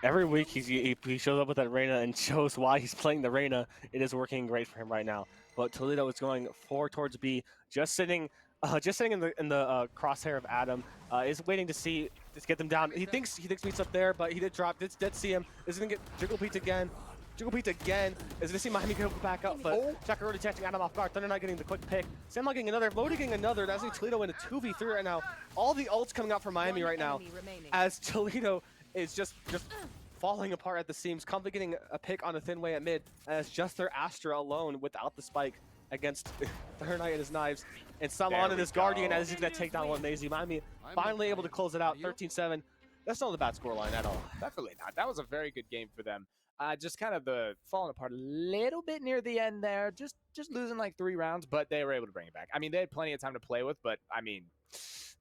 Every week he shows up with that Reyna and shows why he's playing the Reyna. It is working great for him right now. But Toledo is going forward towards B, just sitting in the crosshair of Adam. Is waiting to get them down. He thinks Meat's up there, but he did drop. Did see him. Is gonna get Jiggle Pete again. Jiggle Pete again. Is gonna see Miami go back up, but Shaka already catching Adam off guard. Thunder Knight getting the quick pick. Sam getting another. Modi getting another. That's Toledo in a 2v3 right now. All the ults coming out for Miami right now, as Toledo is just falling apart at the seams. Comfy getting a pick on a thin way at mid, as just their Astra alone without the spike against Thunder Knight and his knives. And Salon and his Guardian as he's going to take down one lazy. Miami finally able to close it out, 13-7. That's not a bad scoreline at all. Definitely not. That was a very good game for them. Just kind of the falling apart a little bit near the end there. Just losing like 3 rounds, but they were able to bring it back. I mean, they had plenty of time to play with, but I mean,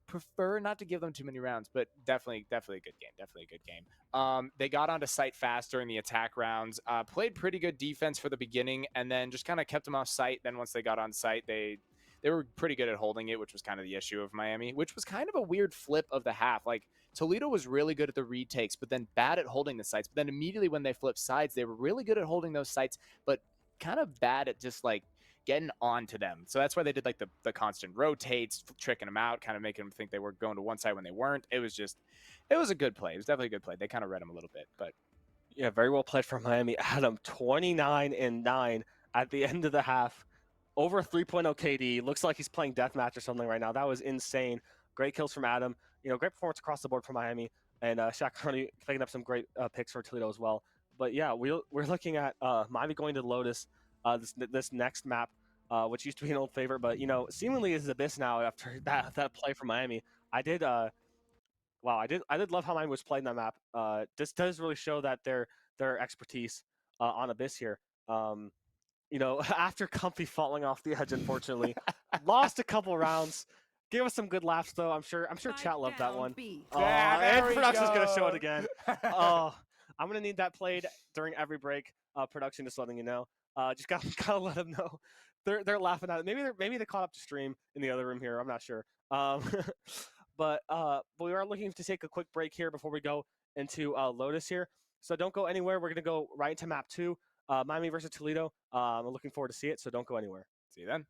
prefer not to give them too many rounds, but definitely a good game. Definitely a good game. They got onto site fast during the attack rounds, played pretty good defense for the beginning, and then just kind of kept them off site. Then once they got on site, they were pretty good at holding it, which was kind of the issue of Miami, which was kind of a weird flip of the half. Like, Toledo was really good at the retakes, but then bad at holding the sites. But then immediately when they flipped sides, they were really good at holding those sites, but kind of bad at just like getting onto them. So that's why they did like the constant rotates, tricking them out, kind of making them think they were going to one side when they weren't. It was a good play. It was definitely a good play. They kind of read them a little bit, but yeah, very well played from Miami. Adam, 29 and 9 at the end of the half. Over 3.0 KD. Looks like he's playing deathmatch or something right now. That was insane. Great kills from Adam. You know, great performance across the board for Miami. And Shaq picking up some great picks for Toledo as well. But yeah, we're looking at Miami going to Lotus this next map, which used to be an old favorite, but you know, seemingly is Abyss now after that play from Miami. I did love how Miami was playing that map. This does really show that their expertise on Abyss here. You know, after Comfy falling off the edge, unfortunately, lost a couple rounds. Gave us some good laughs though. I'm sure chat loved that one. And production's gonna show it again. I'm gonna need that played during every break. Production just letting you know. Just gotta let them know. They're laughing at it. Maybe they caught up to stream in the other room here. I'm not sure. But we are looking to take a quick break here before we go into Lotus here. So don't go anywhere. We're gonna go right into map 2. Miami versus Toledo. I'm looking forward to see it, so don't go anywhere. See you then.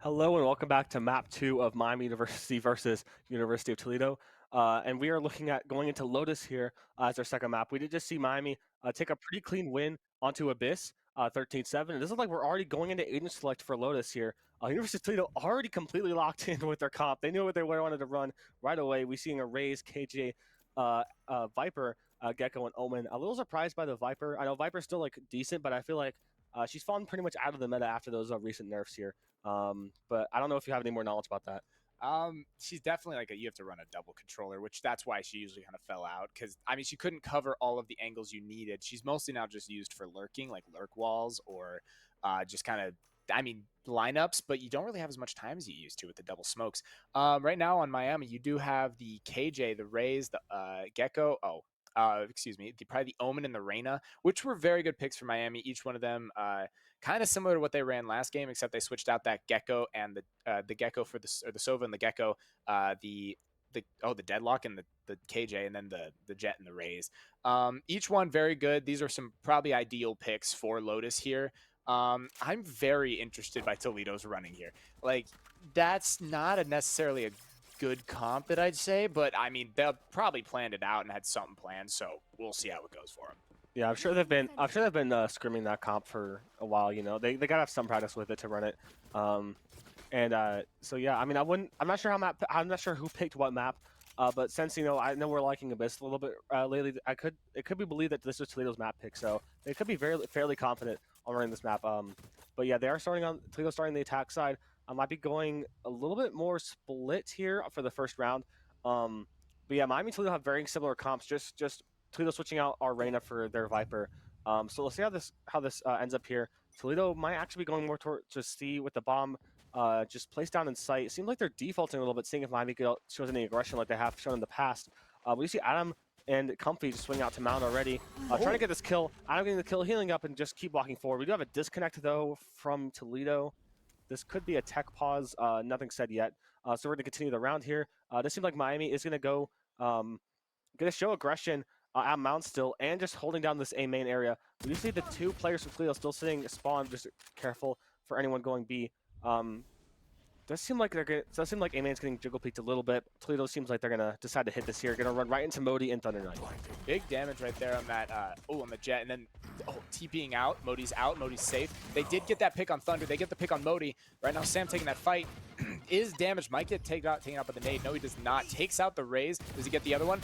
Hello and welcome back to map 2 of Miami University versus University of Toledo. And we are looking at going into Lotus here as our second map. We did just see Miami take a pretty clean win onto Abyss, 13-7. And this is like we're already going into agent select for Lotus here. University of Toledo already completely locked in with their comp. They knew what they wanted to run right away. We're seeing a Raze, KJ, Viper, Gecko, and Omen. A little surprised by the Viper. I know Viper's still like decent, but I feel like she's fallen pretty much out of the meta after those recent nerfs here. But I don't know if you have any more knowledge about that. She's definitely like you have to run a double controller, which that's why she usually kind of fell out. Because I mean, she couldn't cover all of the angles you needed. She's mostly now just used for lurking, like lurk walls, or just kind of, I mean, lineups. But you don't really have as much time as you used to with the double smokes. Right now on Miami, you do have the KJ, the Raze, the Gecko. Excuse me, probably the Omen and the Reyna, which were very good picks for Miami. Each one of them kind of similar to what they ran last game, except they switched out that Gecko and the Gecko for the Sova and the Gecko, the Deadlock and the KJ, and then the Jet and the Raze. Each one very good. These are some probably ideal picks for Lotus here. I'm very interested by Toledo's running here. Like, that's not necessarily a good comp that I'd say, but I mean, they'll probably planned it out and had something planned, so we'll see how it goes for them. Yeah, I'm sure they've been scrimming that comp for a while. You know, they gotta have some practice with it to run it. So yeah, I mean, I'm not sure I'm not sure who picked what map. But since I know we're liking Abyss a little bit lately, it could be believed that this was Toledo's map pick, so they could be fairly confident on running this map. But yeah, they are Toledo starting the attack side. I might be going a little bit more split here for the first round. But yeah, Miami and Toledo have very similar comps. Just Toledo switching out our Reyna for their Viper. So let's see how this ends up here. Toledo might actually be going more to C with the bomb. Just placed down in sight. It seems like they're defaulting a little bit, seeing if Miami shows any aggression like they have shown in the past. We see Adam and Comfy just swing out to Mount already, trying to get this kill. Adam getting the kill, healing up, and just keep walking forward. We do have a disconnect, though, from Toledo. This could be a tech pause. Nothing said yet. So we're going to continue the round here. This seems like Miami is going to go, going to show aggression at Mount still, and just holding down this A main area. We do see the two players from Toledo still sitting spawn. Just careful for anyone going B. Does seem like A main's getting jiggle peeked a little bit. Toledo seems like they're gonna decide to hit this here. Gonna run right into Modi and Thunder Knight. Big damage right there on that. On the Jet, and then TPing out. Modi's out. Modi's safe. They did get that pick on Thunder. They get the pick on Modi. Right now, Sam taking that fight is damaged. Might get taken out by the nade. No, he does not. Takes out the Raze. Does he get the other one?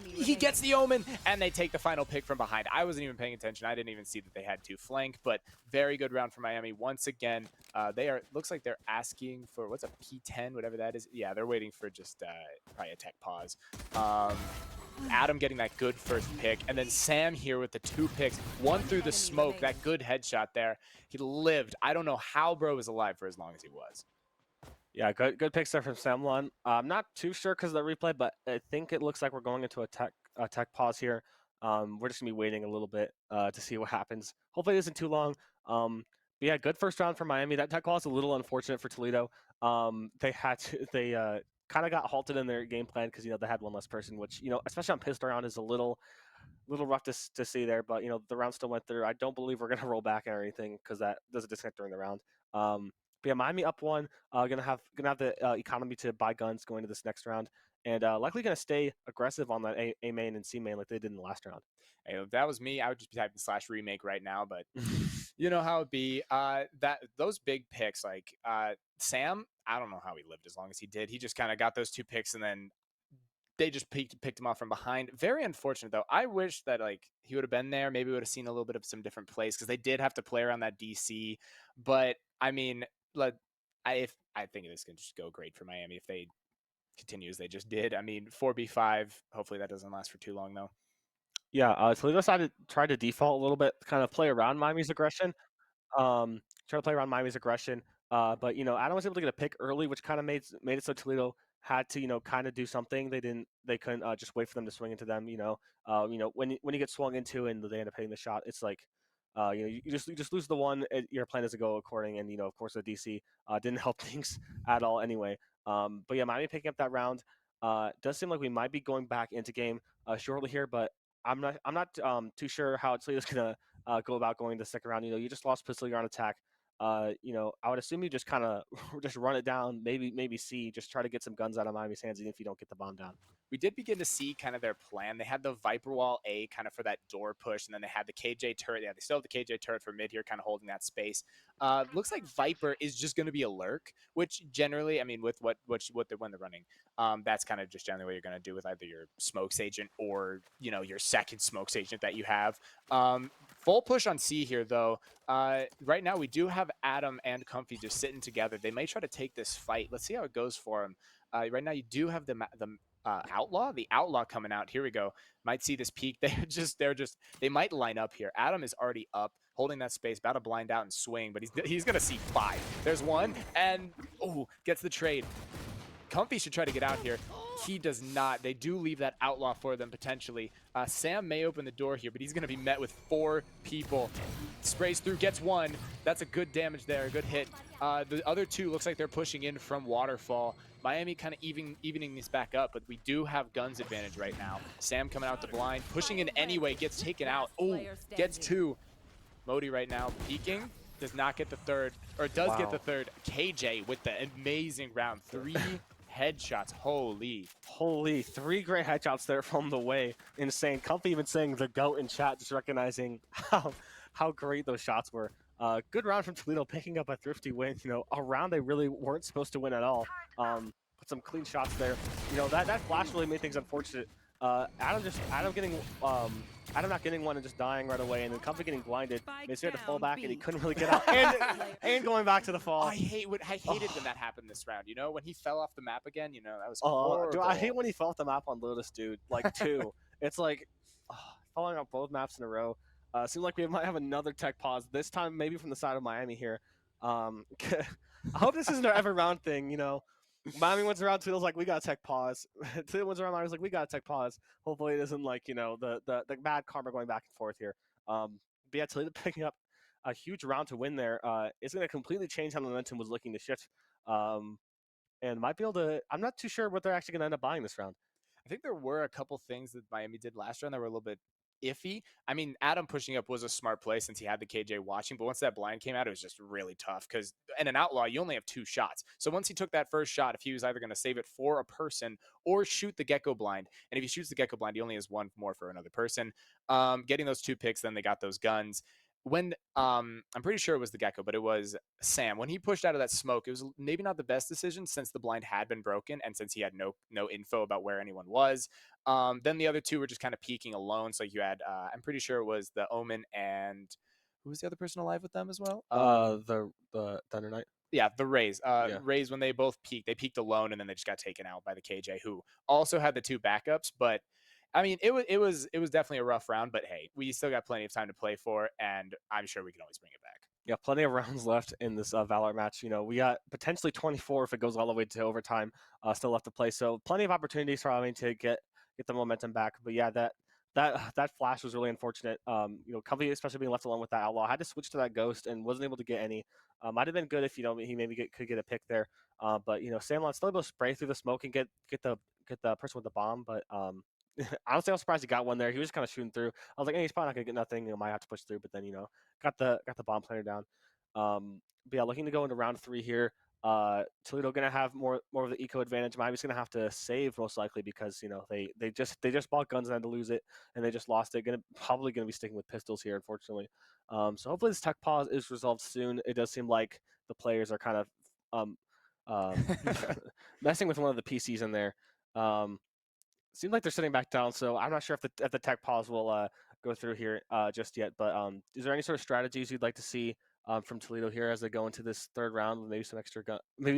He gets the Omen, and they take the final pick from behind. I wasn't even paying attention. I didn't even see that they had two flank, but very good round for Miami. Once again, looks like they're asking for, what's a P10, whatever that is. Yeah, they're waiting for just probably a tech pause. Adam getting that good first pick, and then Sam here with the two picks. One through the smoke, that good headshot there. He lived. I don't know how bro was alive for as long as he was. Yeah, good picks there from Samlon. I'm not too sure because of the replay, but I think it looks like we're going into a tech pause here. We're just gonna be waiting a little bit to see what happens. Hopefully it isn't too long. But yeah, good first round for Miami. That tech pause is a little unfortunate for Toledo. They kind of got halted in their game plan because they had one less person, which especially on pistol round is a little rough to see there. But the round still went through. I don't believe we're gonna roll back or anything because that does a disconnect during the round. But yeah, Miami up one, gonna have the economy to buy guns going to this next round, and likely gonna stay aggressive on that A main and C main like they did in the last round. Hey, if that was me, I would just be typing /remake right now, but you know how it be. Those big picks, like Sam, I don't know how he lived as long as he did. He just kind of got those two picks, and then they just picked him off from behind. Very unfortunate, though. I wish that he would have been there. Maybe we would have seen a little bit of some different plays because they did have to play around that DC. But I mean, I think this can just go great for Miami if they continue as they just did. I mean, 4v5. Hopefully that doesn't last for too long though. Yeah, Toledo decided tried to default a little bit, kind of play around Miami's aggression. Try to play around Miami's aggression. But Adam was able to get a pick early, which kind of made it so Toledo had to kind of do something. They couldn't just wait for them to swing into them. When you get swung into and they end up hitting the shot, it's like you just lose the one. Your plan doesn't go according, and of course the DC didn't help things at all anyway. But yeah, Miami picking up that round. Does seem like we might be going back into game shortly here, but I'm not too sure how Toledo's gonna go about going the second round. You just lost pistol, you're on attack. I would assume you just kind of just run it down, maybe C, just try to get some guns out of Miami's hands, even if you don't get the bomb down. We did begin to see kind of their plan. They had the Viper Wall A kind of for that door push, and then they had the KJ turret. Yeah, they still have the KJ turret for mid here, kind of holding that space. Looks like Viper is just going to be a lurk, which generally, I mean, with when they're running, that's kind of just generally what you're going to do with either your smokes agent or your second smokes agent that you have. Full push on C here, though. Right now, we do have Adam and Comfy just sitting together. They may try to take this fight. Let's see how it goes for them. Right now, you do have the Outlaw coming out. Here we go. Might see this peak. They might line up here. Adam is already up, holding that space, about to blind out and swing, but he's gonna see 5. There's one, and gets the trade. Comfy should try to get out here. He does not. They do leave that Outlaw for them potentially. Sam may open the door here, but he's going to be met with 4 people. Sprays through, gets 1. That's a good damage there, a good hit. The other 2 looks like they're pushing in from Waterfall. Miami kind of evening this back up, but we do have guns advantage right now. Sam coming out the blind, pushing in anyway, gets taken out. Gets 2. Modi right now peeking. Does not get the third, or does get the third. KJ with the amazing round. 3 headshots. Holy, 3 great headshots there from the way. Insane. Comfy even saying the GOAT in chat, just recognizing how great those shots were. Good round from Toledo, picking up a thrifty win. A round they really weren't supposed to win at all. Put some clean shots there. That flash really made things unfortunate. Adam not getting one and just dying right away, and then Comfy getting blinded. They had to fall back, and he couldn't really get out, and going back to the fall. I hated when that happened this round. When he fell off the map again. That was horrible. Dude, I hate when he fell off the map on Lotus, dude. Like 2. It's like falling off both maps in a row. Seems like we might have another tech pause this time, maybe from the side of Miami here. I hope this isn't our every round thing. Miami wins around, Toledo's like, we got a tech pause. Toledo wins around, Miami's like, we got a tech pause. Hopefully it isn't like, the bad karma going back and forth here. But yeah, Toledo picking up a huge round to win there. It's going to completely change how the momentum was looking to shift. And might be able to, I'm not too sure what they're actually going to end up buying this round. I think there were a couple things that Miami did last round that were a little bit iffy. I mean, Adam pushing up was a smart play since he had the KJ watching, but once that blind came out, it was just really tough because in an Outlaw, you only have 2 shots. So once he took that first shot, if he was either going to save it for a person or shoot the Gecko blind, and if he shoots the Gecko blind, he only has 1 more for another person. Getting those 2 picks, then they got those guns. When I'm pretty sure it was the Gecko, but it was Sam. When he pushed out of that smoke, it was maybe not the best decision since the blind had been broken and since he had no info about where anyone was. Then the other 2 were just kind of peeking alone. So you had, I'm pretty sure it was the Omen and who was the other person alive with them as well? The Thunder Knight. Yeah, the Rays. Rays, when they both peaked, they peaked alone, and then they just got taken out by the KJ, who also had the 2 backups. But I mean, it was definitely a rough round. But hey, we still got plenty of time to play for, and I'm sure we can always bring it back. Yeah, plenty of rounds left in this Valorant match. We got potentially 24 if it goes all the way to overtime. Still left to play, so plenty of opportunities for Miami to get the momentum back. But yeah, that flash was really unfortunate. Comfy, especially being left alone with that Outlaw, had to switch to that Ghost and wasn't able to get any. Might have been good if he maybe could get a pick there. But Samlon still able to spray through the smoke and get the person with the bomb. But honestly, I was surprised he got one there. He was just kind of shooting through. I was like, hey, he's probably not gonna get nothing. Might have to push through. But then got the bomb planter down. But yeah, looking to go into round 3 here. Toledo gonna have more of the eco advantage. Miami's gonna have to save most likely because they just bought guns and had to lose it, and they just lost it. Probably gonna be sticking with pistols here, unfortunately. So hopefully this tech pause is resolved soon. It does seem like the players are kind of messing with one of the PCs in there. Seems like they're sitting back down, so I'm not sure if the tech pause will go through here just yet. But is there any sort of strategies you'd like to see from Toledo here as they go into this third round with maybe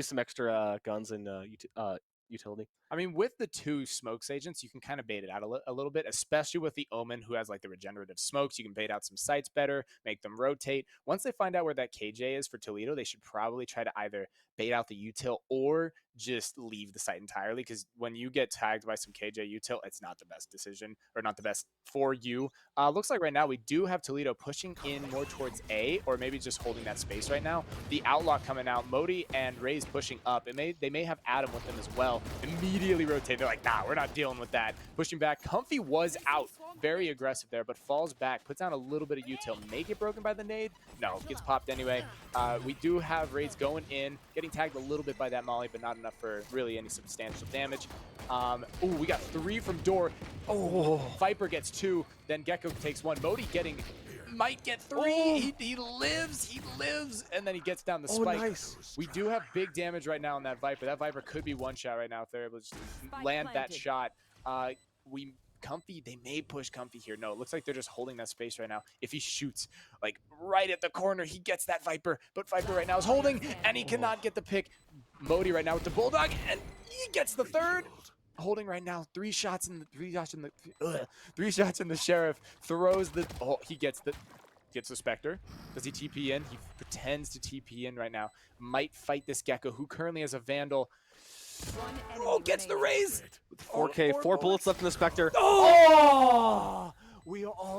some extra guns and utility. I mean, with the 2 smokes agents, you can kind of bait it out a little bit, especially with the Omen, who has like the regenerative smokes. You can bait out some sites better, make them rotate. Once they find out where that KJ is for Toledo, they should probably try to either bait out the util or just leave the site entirely, because when you get tagged by some KJ util, it's not the best decision, or not the best for you. Looks like right now we do have Toledo pushing in more towards A, or maybe just holding that space right now. The Outlaw coming out, Modi and Ray's pushing up. They may have Adam with them as well. Immediately rotate. They're like, nah, we're not dealing with that. Pushing back. Comfy was out. Very aggressive there, but falls back. Puts down a little bit of util. May get broken by the nade. No, gets popped anyway. We do have Raids going in. Getting tagged a little bit by that molly, but not enough for really any substantial damage. Oh, we got 3 from Door. Oh, Viper gets 2. Then Gecko takes 1. Modi might get 3. Oh. He lives, and then he gets down the spike. Nice. We do have big damage right now on that Viper. That Viper could be one shot right now if they're able to just land that shot. Comfy, they may push Comfy here. No, it looks like they're just holding that space right now. If he shoots like right at the corner, he gets that Viper, but Viper right now is holding, and he cannot get the pick. Modi right now with the Bulldog, and he gets the 3rd. Holding right now, 3 shots in the Sheriff. Throws the, he gets the Spectre. Does he TP in? He pretends to TP in right now. Might fight this Gecko, who currently has a Vandal. Oh, gets the raise. 4K, 4 bullets left in the Spectre. Oh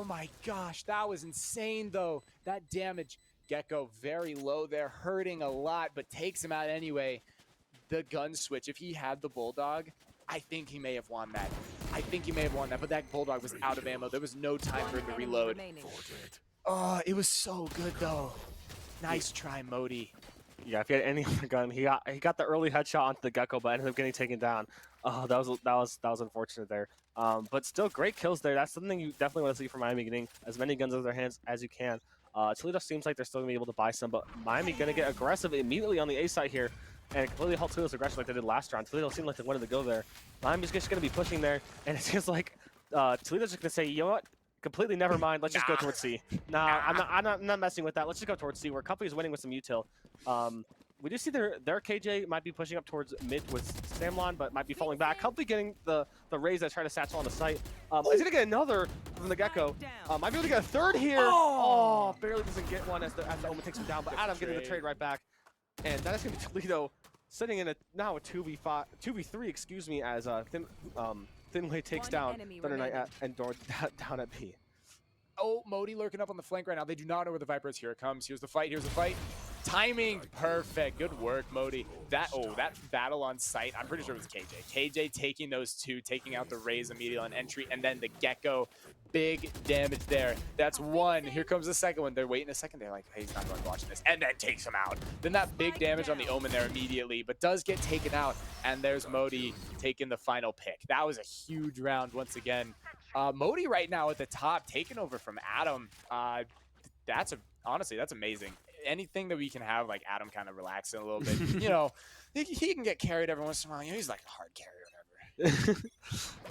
my gosh, that was insane though. That damage. Gecko very low there, hurting a lot, but takes him out anyway. The gun switch, if he had the Bulldog, I think he may have won that. But that Bulldog was out of ammo. There was no time for him to reload. Oh, it was so good though. Nice try, Modi. Yeah, if he had any other gun, he got the early headshot onto the Gecko, but ended up getting taken down. Oh, that was unfortunate there. But still, great kills there. That's something you definitely want to see from Miami, getting as many guns out of their hands as you can. Toledo seems like they're still gonna be able to buy some, but Miami gonna get aggressive immediately on the A side here, and completely halt Toledo's aggression like they did last round. Toledo seemed like they wanted to go there. Miami's just gonna be pushing there, and it seems like Toledo's just gonna say, you know what? Completely never mind. Let's just go towards C. I'm not messing with that. Let's just go towards C, where Comfy is winning with some util. We do see their KJ might be pushing up towards mid with Samlon, but might be falling back. Comfy getting the raise that's trying to satchel on the site. Is gonna get another from the Gecko. Might be able to get a 3rd here. Oh, barely doesn't get one as the Omen takes him down, but Adam getting the trade right back. And that is gonna be Toledo sitting in now a 2v3, excuse me, as Thinway takes down Thunder Knight and Door down at B. Oh, Modi lurking up on the flank right now. They do not know where the Viper is. Here it comes. Here's the fight. Timing perfect. Good work, Modi. That battle on site, I'm pretty sure it was KJ. KJ taking those 2, taking out the Raze immediately on entry, and then the Gecko. Big damage there. That's 1. Here comes the 2nd one. They're waiting a second. They're like, hey, he's not going to watch this. And then takes him out. Then that big damage on the Omen there immediately, but does get taken out. And there's Modi taking the final pick. That was a huge round once again. Modi right now at the top, taking over from Adam. Honestly, that's amazing. Anything that we can have, like Adam kind of relaxing a little bit. You know, he can get carried every once in a while. You know, he's like a hard carry or whatever.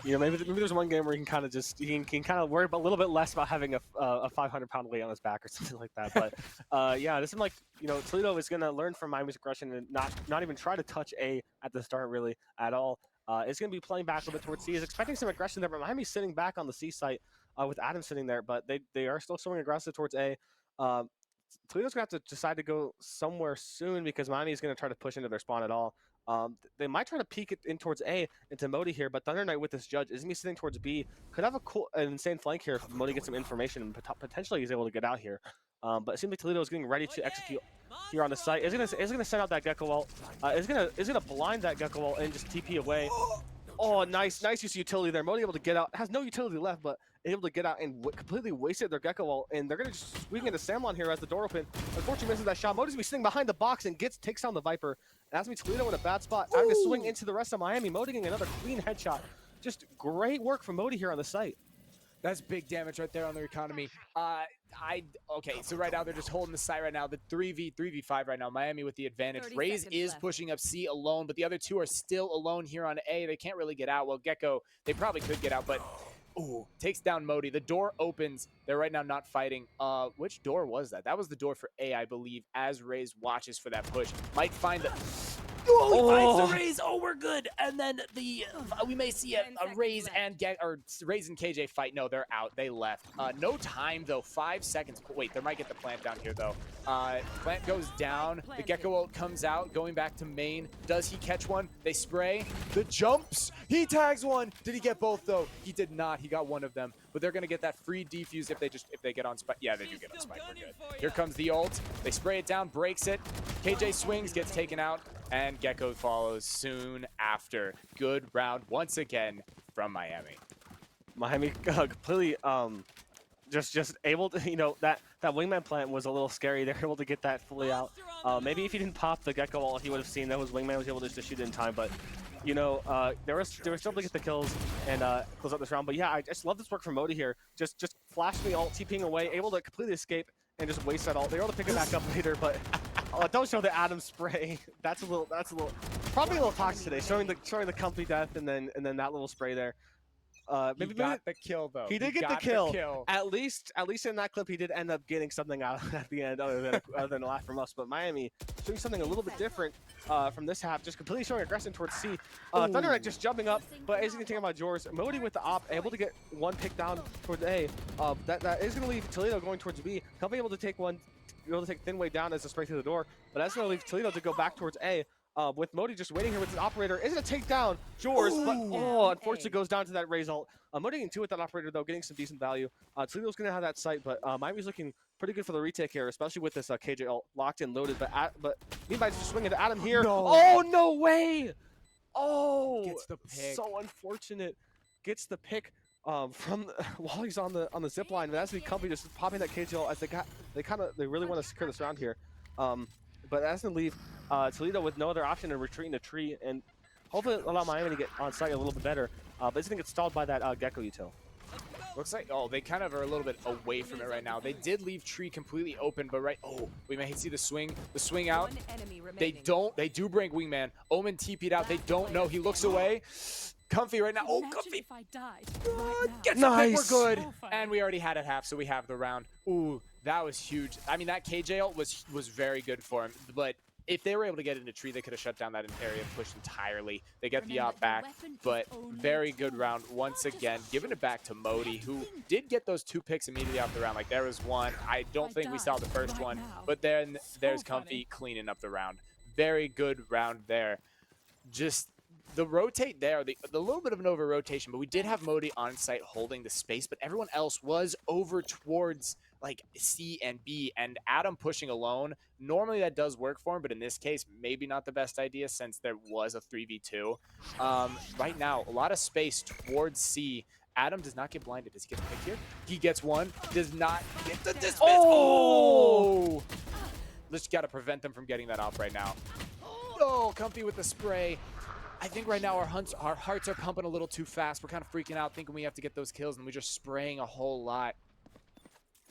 You know, maybe there's one game where he can kind of just can kind of worry a little bit less about having a 500-pound weight on his back or something like that. But yeah, this is like, you know, Toledo is gonna learn from Miami's aggression and not even try to touch A at the start really at all. It's gonna be playing back a little bit towards C. He's expecting some aggression there, but Miami's sitting back on the C site with Adam sitting there, but they are still showing aggressive towards A. Toledo's gonna have to decide to go somewhere soon because Miami is gonna try to push into their spawn at all. They might try to peek it in towards A into Modi here, but Thunder Knight with this judge is gonna be sitting towards B. Could have an insane flank here if Modi gets some information and potentially he's able to get out here. But it seems like Toledo is getting ready to execute here on the site. Is gonna send out that Gecko wall. Is gonna blind that Gecko wall and just TP away. Oh, nice use of utility there. Modi able to get out. Has no utility left, but able to get out and completely wasted their Gecko wall. And they're going to just swing into Samlon here as the door open. Unfortunately, misses that shot. Modi's going to be sitting behind the box and takes down the Viper. And that's me Toledo in a bad spot. Having to swing into the rest of Miami. Modi getting another clean headshot. Just great work from Modi here on the site. That's big damage right there on their economy. Okay, so right now they're just holding the site right now. The 3v5 right now. Miami with the advantage. Raze is pushing up C alone, but the other 2 are still alone here on A. They can't really get out. Well, Gecko, they probably could get out, but Ooh, takes down Modi. The door opens. They're right now not fighting. Which door was that? That was the door for A, I believe, as Raze watches for that push. Might find the... Oh, he finds the Raze. Oh, we're good. And then we may see a Raze and Raze and KJ fight. No, they're out. They left. No time though. 5 seconds. Wait, they might get the plant down here though. Plant goes down. The Gecko ult comes out, going back to main. Does he catch one? They spray. The jumps. He tags one. Did he get both though? He did not. He got one of them. But they're gonna get that free defuse if they get on spike. Yeah, they do get on spike. We're good. Here comes the ult. They spray it down, breaks it. KJ swings, gets taken out. And Gecko follows soon after. Good round once again from Miami. Miami completely just able to, you know, that wingman plant was a little scary. They're able to get that fully out. Maybe if he didn't pop the Gecko wall, he would have seen that his wingman was able to shoot it in time. But you know, they were still able to get the kills and close out this round. But yeah, I just love this work from Modi here. Just flash the ult, TPing away, able to completely escape and just waste that ult. They were able to pick it back up later, but don't show the Adam spray. That's a little probably a little toxic today. Showing the comfy death and then that little spray there. Maybe got the kill though. He did get the kill. At least in that clip, he did end up getting something out at the end, other than a laugh from us. But Miami showing something a little bit different from this half, just completely showing aggression towards C. Thunderhead just jumping up, but is going to take about Jors. Modi with the op, able to get one pick down towards A. That is going to leave Toledo going towards B. He'll be able to take one. Be able to take Thinway down as a spray through the door, but that's going to leave Toledo to go back towards A. With Modi just waiting here with his operator. Isn't a takedown, Jors, but unfortunately goes down to that Raze ult. Modi getting 2 with that operator though, getting some decent value. Toledo's going to have that sight, but Miami's looking pretty good for the retake here, especially with this KJ ult locked and loaded. But Levi's just swinging to Adam here. No. Oh, no way! Oh, gets the pick. So unfortunate. Gets the pick from while he's on the zip line. But that's the company just popping that KJ ult as they really want to secure this round here. But that's going to leave Toledo with no other option than retreating the tree and hopefully allow Miami to get on site a little bit better. But it's going to get stalled by that Gecko util. Looks like, they kind of are a little bit away from it right now. They did leave tree completely open, but we may see the swing out. They do bring wingman. Omen TP'd out. They don't know. He looks away. Comfy right now. Oh, Comfy. Gets nice. We're good. And we already had it half, so we have the round. Ooh, that was huge. I mean, that KJ ult was very good for him, but if they were able to get into tree, they could have shut down that area and pushed entirely. They get the op back, but very good round once again. Giving it back to Modi, who did get those 2 picks immediately off the round. Like, there was one. I don't think we saw the first one, but then there's Comfy cleaning up the round. Very good round there. Just the rotate there, the little bit of an over-rotation, but we did have Modi on site holding the space, but everyone else was over towards like C and B, and Adam pushing alone. Normally that does work for him, but in this case, maybe not the best idea since there was a 3v2. Right now, a lot of space towards C. Adam does not get blinded. Does he get a pick here? He gets one. Does not get the dismiss. Oh! Just got to prevent them from getting that off right now. Oh, Comfy with the spray. I think right now our hearts are pumping a little too fast. We're kind of freaking out, thinking we have to get those kills, and we're just spraying a whole lot.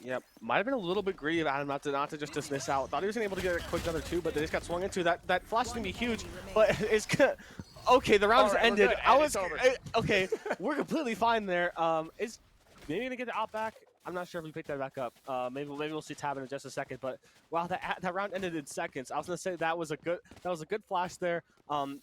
Yep, might have been a little bit greedy of Adam not to just dismiss out. Thought he was able to get a quick another 2, but they just got swung into. That flash is gonna be huge, but it's gonna. Okay, the round has ended. Okay, we're completely fine there. Is maybe gonna get the out back. I'm not sure if we picked that back up. Maybe we'll see Tab in just a second. But wow, that round ended in seconds. I was gonna say that was a good flash there.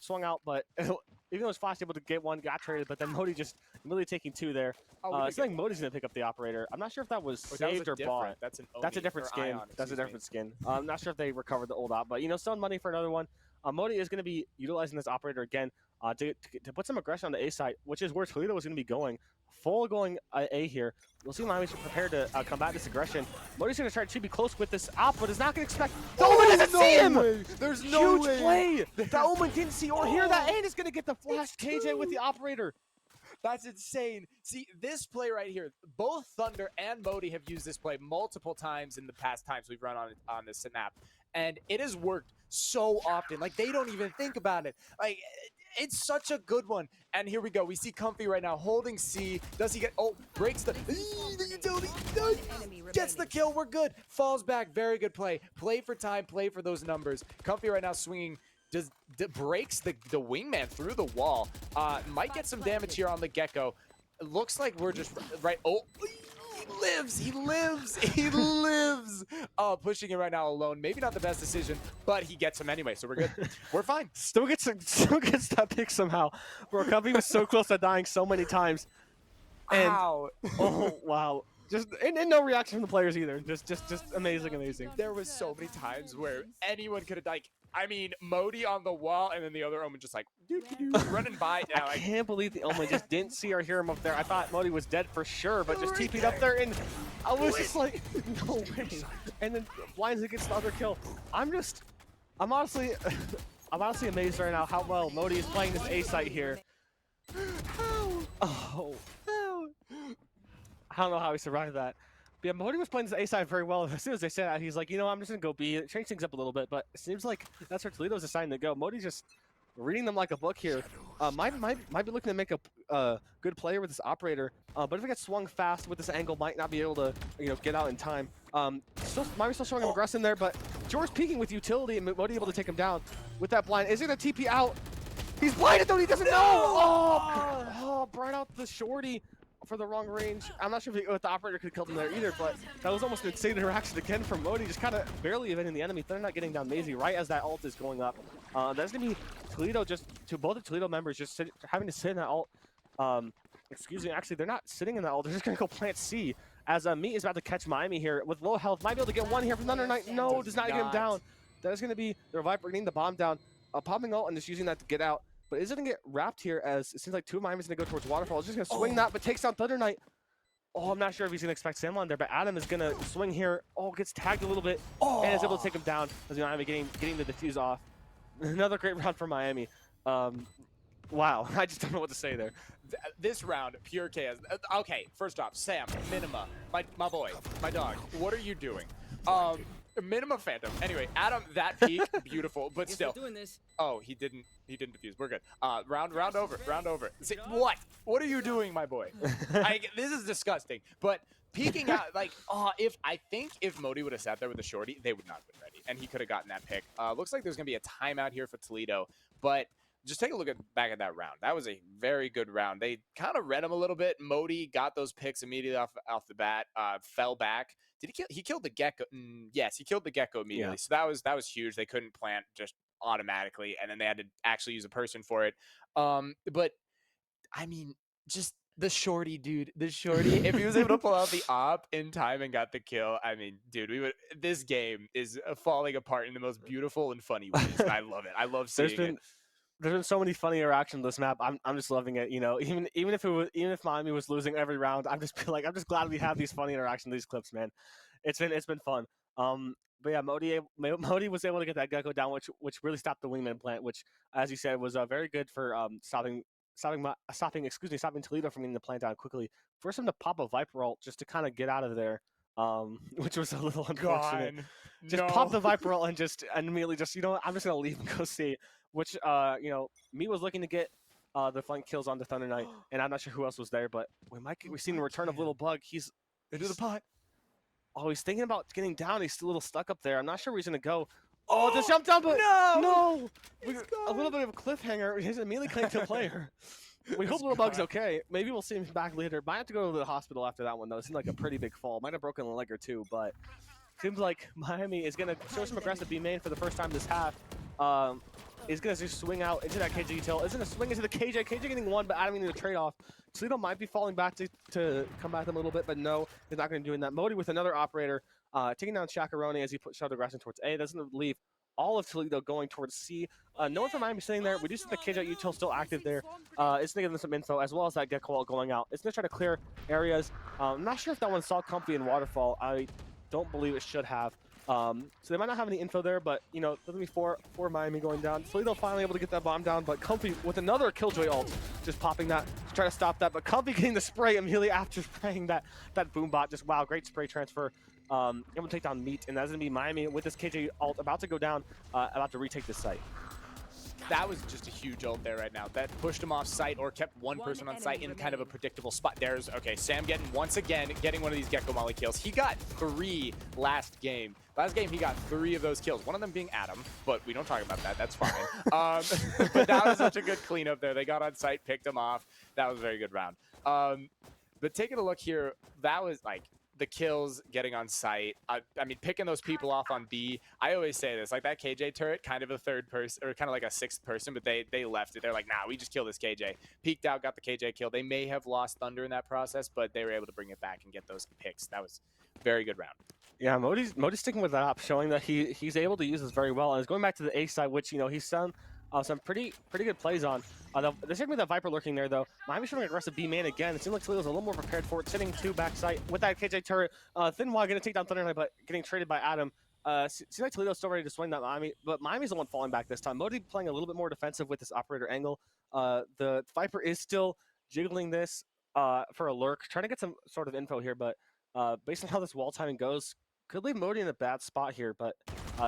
Swung out, but even though his flash able to get one, got traded, but then Modi just really taking 2 there. I think Modi's gonna pick up the operator. I'm not sure if that was saved or bought. That's a different skin. That's a different skin. I'm not sure if they recovered the old op, but you know, still money for another one. Modi is gonna be utilizing this operator again to put some aggression on the A side, which is where Toledo was gonna be going. Full going A here. We'll see Miami's prepared to combat this aggression. Modi's going to try to be close with this op, but is not going to expect. The Omen doesn't see him! There's no huge play! The Omen didn't see or hear that, and is going to get the flash KJ with the operator. That's insane. See, this play right here, both Thunder and Modi have used this play multiple times in the past times we've run on this map, and it has worked so often. Like, they don't even think about it. Like, it's such a good one. And here we go. We see Comfy right now holding C. Does he get... Oh, breaks the utility. Gets the kill. We're good. Falls back. Very good play. Play for time. Play for those numbers. Comfy right now swinging. Breaks the wingman through the wall. Might get some damage here on the Gecko. it looks like we're just right. Oh, he lives. Pushing it right now alone. Maybe not the best decision, but he gets him anyway, so we're good. We're fine. Still gets that pick somehow. Bro, Cuffy was so close to dying so many times. And Ow. oh wow. Just and no reaction from the players either. Just amazing. There was so many times where anyone could have died. I mean, Modi on the wall, and then the other Omen just like running by. Now, I can't believe the Omen just didn't see or hear him up there. I thought Modi was dead for sure, but just TP'd up there, and I was just like, no way. And then blinds against the other kill. I'm honestly amazed right now how well Modi is playing this A site here. Oh. I don't know how he survived that. But yeah, Modi was playing this A side very well. As soon as they said that, he's like, you know, I'm just going to go B, change things up a little bit. But it seems like that's where Toledo's deciding to go. Modi's just reading them like a book here. Might be looking to make a good player with this operator. But if it gets swung fast with this angle, might not be able to, you know, get out in time. Might be still showing him aggression there, but George peeking with utility and Modi able to take him down with that blind. Is he going to TP out? He's blinded though, he doesn't know! Oh, brought out the shorty for the wrong range. I'm not sure if the operator could have killed him there either, but that was almost an insane interaction again from Modi, just kind of barely evading the enemy. They're not getting down Maisie right as that ult is going up. That's going to be Toledo, just to both the Toledo members, just having to sit in that ult. Excuse me, actually, they're not sitting in that ult. They're just going to go plant C as Meat is about to catch Miami here with low health. Might be able to get one here from Thunder Knight. No, does not get him down. That is going to be their Viper getting the bomb down, popping ult and just using that to get out. But is it going to get wrapped here as it seems like two of Miami's going to go towards Waterfall. It's just going to swing that, but takes down Thunder Knight. Oh, I'm not sure if he's going to expect Samlon there, but Adam is going to swing here. Oh, gets tagged a little bit and is able to take him down as Miami getting the defuse off. Another great round for Miami. Wow, I just don't know what to say there. This round, pure chaos. Okay, first off, Sam, Minima, my boy, my dog, what are you doing? Minima Phantom. Anyway, Adam, that peak, beautiful, but still. Doing this. Oh, he didn't defuse. We're good. Round over. See, what? What are you doing, my boy? This is disgusting. But peeking out, like, I think if Modi would have sat there with a shorty, they would not have been ready, and he could have gotten that pick. Looks like there's gonna be a timeout here for Toledo, but just take a look back at that round. That was a very good round. They kind of read him a little bit. Modi got those picks immediately off the bat. Fell back. Did he kill? He killed the gecko. Yes, he killed the gecko immediately. Yeah. So that was huge. They couldn't plant just automatically, and then they had to actually use a person for it. But I mean, just the shorty, dude. The shorty. If he was able to pull out the op in time and got the kill, I mean, dude, this game is falling apart in the most beautiful and funny ways. And I love it. I love seeing it. There's been so many funny interactions on this map. I'm just loving it. You know, even if Miami was losing every round, I'm just glad we have these funny interactions, these clips, man. It's been fun. But yeah, Modi was able to get that gecko down, which really stopped the wingman plant, which, as you said, was very good for stopping Toledo from getting the plant down quickly. Forced him to pop a Viper ult just to kind of get out of there, which was a little unfortunate. Pop the Viper ult and immediately just, you know what, I'm just gonna leave and go see. Which, you know, me was looking to get the flank kills on the Thunder Knight, and I'm not sure who else was there, but we've seen the return of Little Bug. He's into the pot. Oh, he's thinking about getting down. He's still a little stuck up there. I'm not sure where he's going to go. Oh, just jump down, but no! A little bit of a cliffhanger. He's immediately claimed to player. We hope Little Bug's okay. Maybe we'll see him back later. Might have to go to the hospital after that one, though. It seemed like a pretty big fall. Might have broken a leg or two, but seems like Miami is going to show some aggressive B main for the first time this half. Is going to just swing out into that KJ util. Is going to swing into the KJ. KJ getting one, but Adam needing a trade-off. Toledo might be falling back to come back them a little bit, but no, he's not going to be doing that. Modi with another operator, taking down Chakaroni as he showed aggression towards A. Doesn't leave all of Toledo going towards C. No one from Miami sitting there. We do see the KJ util still active there. It's going to give them some info, as well as that gecko ult going out. It's going to try to clear areas. I'm not sure if that one saw Comfy in Waterfall. I don't believe it should have. So they might not have any info there, but, you know, there's going to be four Miami going down. Toledo finally able to get that bomb down, but Comfy with another Killjoy ult, just popping that to try to stop that. But Comfy getting the spray immediately after spraying that boom bot. Just, wow, great spray transfer. Able to take down Meat, and that's going to be Miami with this KJ ult about to go down, about to retake this site. that was just a huge ult there right now. That pushed him off site or kept one person on site in kind of a predictable spot. There's, okay, Sam once again getting one of these Gecko Molly kills. He got 3 last game. Last game, he got 3 of those kills. One of them being Adam, but we don't talk about that. That's fine. But that was such a good cleanup there. They got on site, picked him off. That was a very good round. But taking a look here, that was like the kills getting on site. I mean, picking those people off on B. I always say this, like that KJ turret, kind of a third person, or kind of like a 6th person, but they left it. They're like, nah, we just kill this KJ. Peeked out, got the KJ kill. They may have lost Thunder in that process, but they were able to bring it back and get those picks. That was a very good round. Yeah, Modi's sticking with that up, showing that he's able to use this very well. And it's going back to the A side, which, you know, he's done some pretty good plays on. There's going to be that Viper lurking there, though. Miami's showing aggressive B main again. It seems like Toledo's a little more prepared for it, sitting 2 backside with that KJ turret. Thin Wall going to take down Thunder Knight, but getting traded by Adam. Seems like Toledo's still ready to swing that Miami, but Miami's the one falling back this time. Modi playing a little bit more defensive with this operator angle. The Viper is still jiggling this for a lurk, trying to get some sort of info here, but based on how this wall timing goes, could leave Modi in a bad spot here, but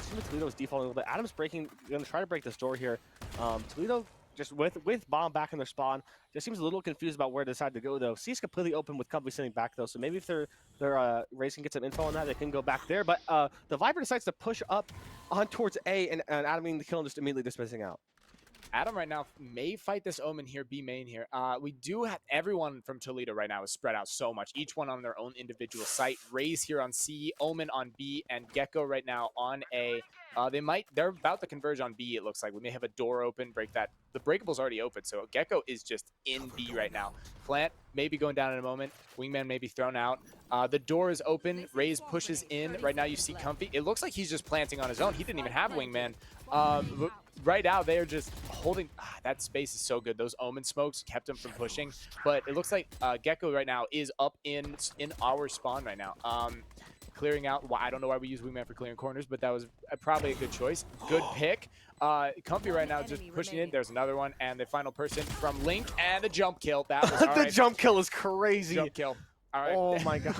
seems like Toledo's defaulting a little bit. Adam's going to try to break this door here. Toledo, just with Bomb back in their spawn, just seems a little confused about where to decide to go, though. C's completely open with Company sitting back, though, so maybe if they're Raze can get some info on that, they can go back there. But the Viper decides to push up on towards A, and Adam getting the kill and just immediately dismissing out. Adam right now may fight this Omen here, B main here. We do have everyone from Toledo right now is spread out so much, each one on their own individual site. Raze here on C, Omen on B, and Gecko right now on A. They're about to converge on B, it looks like. We may have a door open, break that. The breakable's already open, so Gecko is just in B right now. Plant may be going down in a moment. Wingman may be thrown out. The door is open. Raze pushes in. Right now you see Comfy. It looks like he's just planting on his own. He didn't even have Wingman. Right now they are just holding. That space is so good. Those Omen smokes kept him from pushing. But it looks like Gecko right now is up in our spawn right now. Clearing out. Well, I don't know why we use Wingman for clearing corners, but that was probably a good choice. Good pick. Comfy right now just pushing in. There's another one. And the final person from Link. And the jump kill. That was all right. Jump kill is crazy. Jump kill. All right. Oh, my God.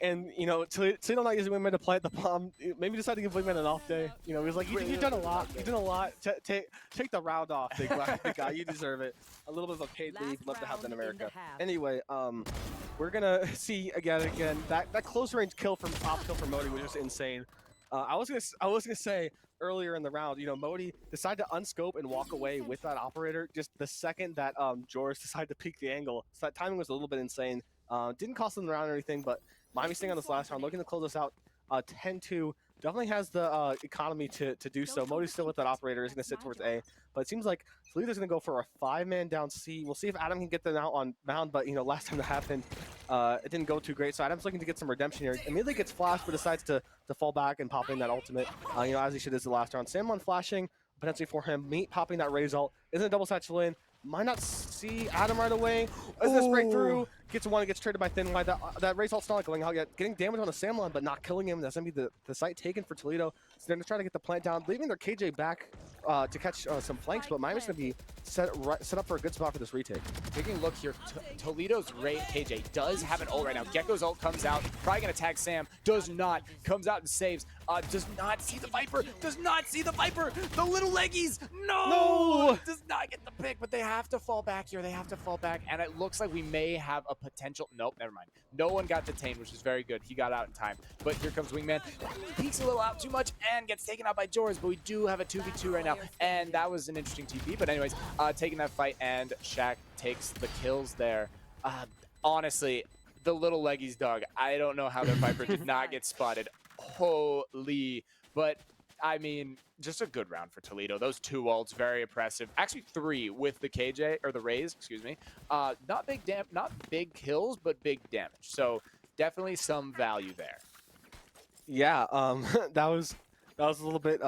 And, you know, Toledo not using Wingman to plant the bomb. Maybe decide to give Wingman an off day. You know, he was like, you've done a lot. You've done a lot. Take the round off, big guy. You deserve it. A little bit of a paid leave. Love to have that in America. Anyway, we're going to see again. That close range kill from off kill from Modi was just insane. I was gonna say earlier in the round, you know, Modi decided to unscope and walk away with that operator just the second that Joris decided to peek the angle. So that timing was a little bit insane. Didn't cost them the round or anything, but Miami staying on this last round, looking to close us out 10-2. Definitely has the economy to do so. Modi's still with that operator. Is going to sit towards A. But it seems like Toledo's going to go for a 5-man down C. We'll see if Adam can get them out on mound, but, you know, last time that happened, it didn't go too great. So Adam's looking to get some redemption here. Immediately gets flashed, but decides to fall back and pop in that ultimate, you know, as he should is the last round. Sam1 flashing, potentially for him. Meat popping that Raze ult. Isn't a double satchel in. Might not see Adam right away. As this breakthrough gets one, gets traded by Thin Line. That Raze ult's not going out yet. Getting damage on the Sam1, but not killing him. That's going to be the site taken for Toledo. So they're going to try to get the plant down, leaving their KJ back to catch some flanks, but Miami's going to be set up for a good spot for this retake. Taking a look here, Toledo's KJ does have an ult right now. Gecko's ult comes out, probably going to tag Sam. Does not. Comes out and saves. Does not see the Viper. Does not see the Viper. The little leggies. No! Does not get the pick, but they have to fall back here. They have to fall back, and it looks like we may have a potential. Nope, never mind. No one got detained, which is very good. He got out in time. But here comes Wingman. Peeks a little out too much and gets taken out by Joris, but we do have a 2v2 right now, and that was an interesting TP. But anyways, taking that fight, and Shaq takes the kills there. Honestly, the little leggies, dog. I don't know how their Viper did not get spotted. Holy. But, I mean, just a good round for Toledo. Those 2 ults, very impressive. Actually, 3 with the KJ, or the Raze, excuse me. Not big kills, but big damage. So, definitely some value there. Yeah, that was a little bit,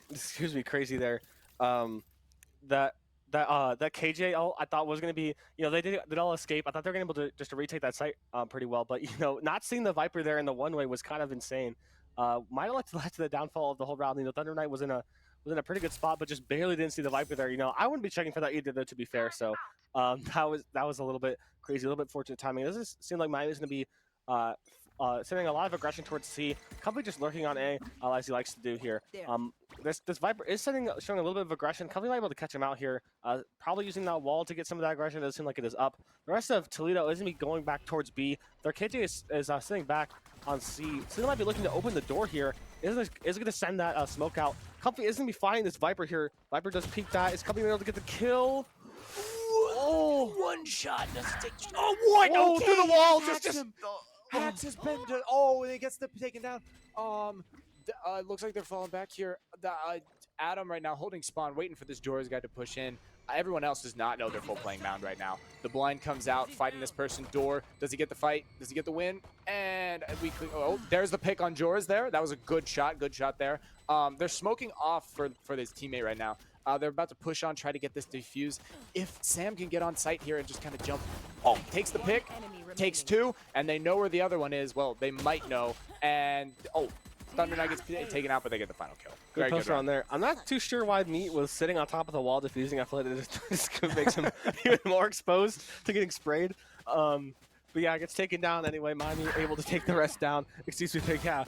excuse me, crazy there. That KJ ult I thought was going to be, you know, they did all escape. I thought they were going to be able to just retake that site pretty well, but, you know, not seeing the Viper there in the one-way was kind of insane. Might have led to the downfall of the whole round. You know, Thunder Knight was in a pretty good spot, but just barely didn't see the Viper there. You know, I wouldn't be checking for that either, though, to be fair. So that was a little bit crazy, a little bit fortunate timing. It doesn't seem like Miami's going to be sending a lot of aggression towards C. Company just lurking on A, as he likes to do here. this Viper is showing a little bit of aggression. Company might be able to catch him out here. Probably using that wall to get some of that aggression. It does seem like it is up. The rest of Toledo is going to be going back towards B. Their KJ is sitting back on C. Toledo might be looking to open the door here. Is going to send that smoke out. Company is going to be fighting this Viper here. Viper does peek that. Is Company able to get the kill? Oh, one shot doesn't take. Oh, what? Oh, Okay, through the wall. hacks Just him. Hacks has been. Oh, and he gets taken down. Looks like they're falling back here. Adam right now holding spawn, waiting for this Jorah's guy to push in. Everyone else does not know they're full playing mound right now. The blind comes out, fighting this person. Door, does he get the fight? Does he get the win? And oh, there's the pick on Jorah's there. That was a good shot there. They're smoking off for this teammate right now. They're about to push on, try to get this defuse. If Sam can get on site here and just kind of jump, takes the pick, takes two, and they know where the other one is. Well, they might know. And Thunder Knight gets taken out, but they get the final kill. good poster on there. I'm not too sure why Meat was sitting on top of the wall defusing. I feel like it just makes him even more exposed to getting sprayed. But yeah, it gets taken down anyway. Miami able to take the rest down. Excuse me, but yeah,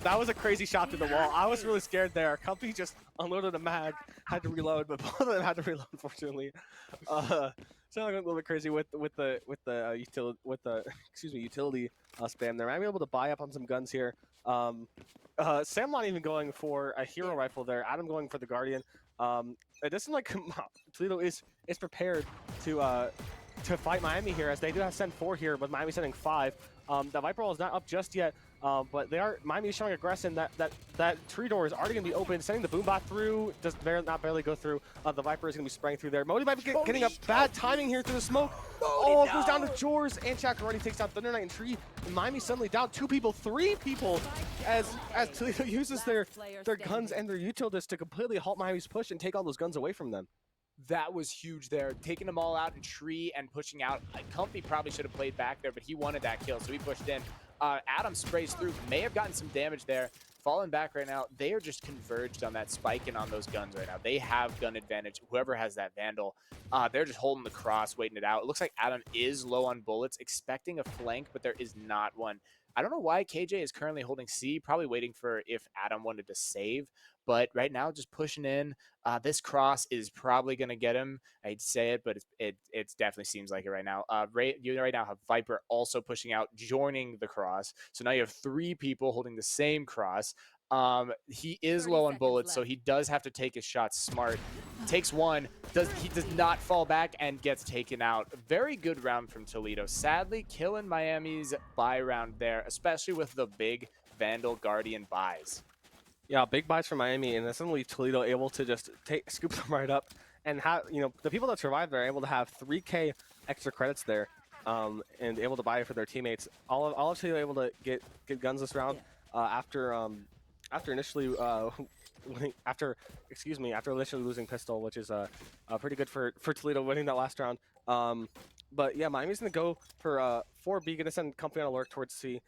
that was a crazy shot through the wall. I was really scared there. Company just unloaded a mag, had to reload, but both of them had to reload, unfortunately. So I went a little bit crazy with the utility spam there. I'm able to buy up on some guns here. Sam not even going for a hero rifle there. Adam going for the Guardian. It doesn't like Toledo is prepared to fight Miami here, as they do have send 4 here, but Miami sending 5. The Viper wall is not up just yet, but Miami is showing aggression. That tree door is already going to be open, sending the boombot through. Does not barely go through. The Viper is going to be spraying through there. Modi might be getting a bad timing here through the smoke. Oh, it goes down to Jors, and Shaq already takes down Thunder Knight and Tree. And Miami suddenly down 2 people, 3 people, as Toledo uses their guns and their utilities to completely halt Miami's push and take all those guns away from them. That was huge there, taking them all out in Tree and pushing out. Comfy probably should have played back there, but he wanted that kill, so he pushed in. Adam sprays through, may have gotten some damage there. Falling back right now, they are just converged on that spike and on those guns right now. They have gun advantage. Whoever has that Vandal, they're just holding the cross, waiting it out. It looks like Adam is low on bullets, expecting a flank, but there is not one. I don't know why KJ is currently holding C, probably waiting for if Adam wanted to save, but right now just pushing in. This cross is probably going to get him. I'd say it, but it definitely seems like it right now. You right now have Viper also pushing out, joining the cross. So now you have 3 people holding the same cross. He is low on bullets, so he does have to take his shots smart. Takes one, he does not fall back and gets taken out. Very good round from Toledo. Sadly, killing Miami's buy round there, especially with the big Vandal Guardian buys. Yeah, big buys from Miami, and that's going to leave Toledo able to just scoop them right up, and have the people that survived there are able to have 3K extra credits there, and able to buy it for their teammates. All of Toledo able to get guns this round after initially after initially losing pistol, which is pretty good for Toledo winning that last round. But yeah, Miami's going to go for 4B, going to send Company on alert towards C.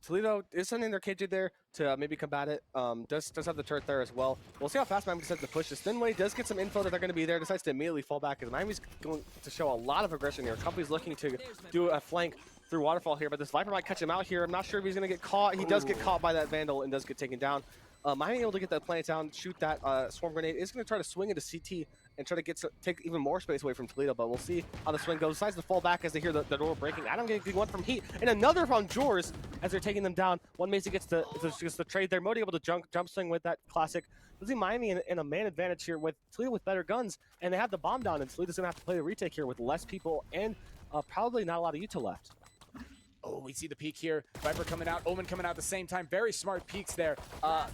Toledo is sending their KJ there to maybe combat it. Does have the turret there as well. We'll see how fast Miami decides to push this. Thinway does get some info that they're going to be there, decides to immediately fall back, because Miami's going to show a lot of aggression here. Company's looking to do a flank through Waterfall here, but this Viper might catch him out here. I'm not sure if he's going to get caught. He does get caught by that Vandal and does get taken down. Miami able to get that planet down, shoot that swarm grenade. Is going to try to swing into CT and try to take even more space away from Toledo, but we'll see how the swing goes. Decides to fall back as they hear the door breaking. Adam getting one from Heat, and another from Jors as they're taking them down. One Macy gets the trade there. Modi able to jump swing with that classic. Losing Miami in a man advantage here with Toledo with better guns, and they have the bomb down, and Toledo's going to have to play the retake here with less people and probably not a lot of util left. Oh, we see the peek here. Viper coming out, Omen coming out at the same time. Very smart peeks there.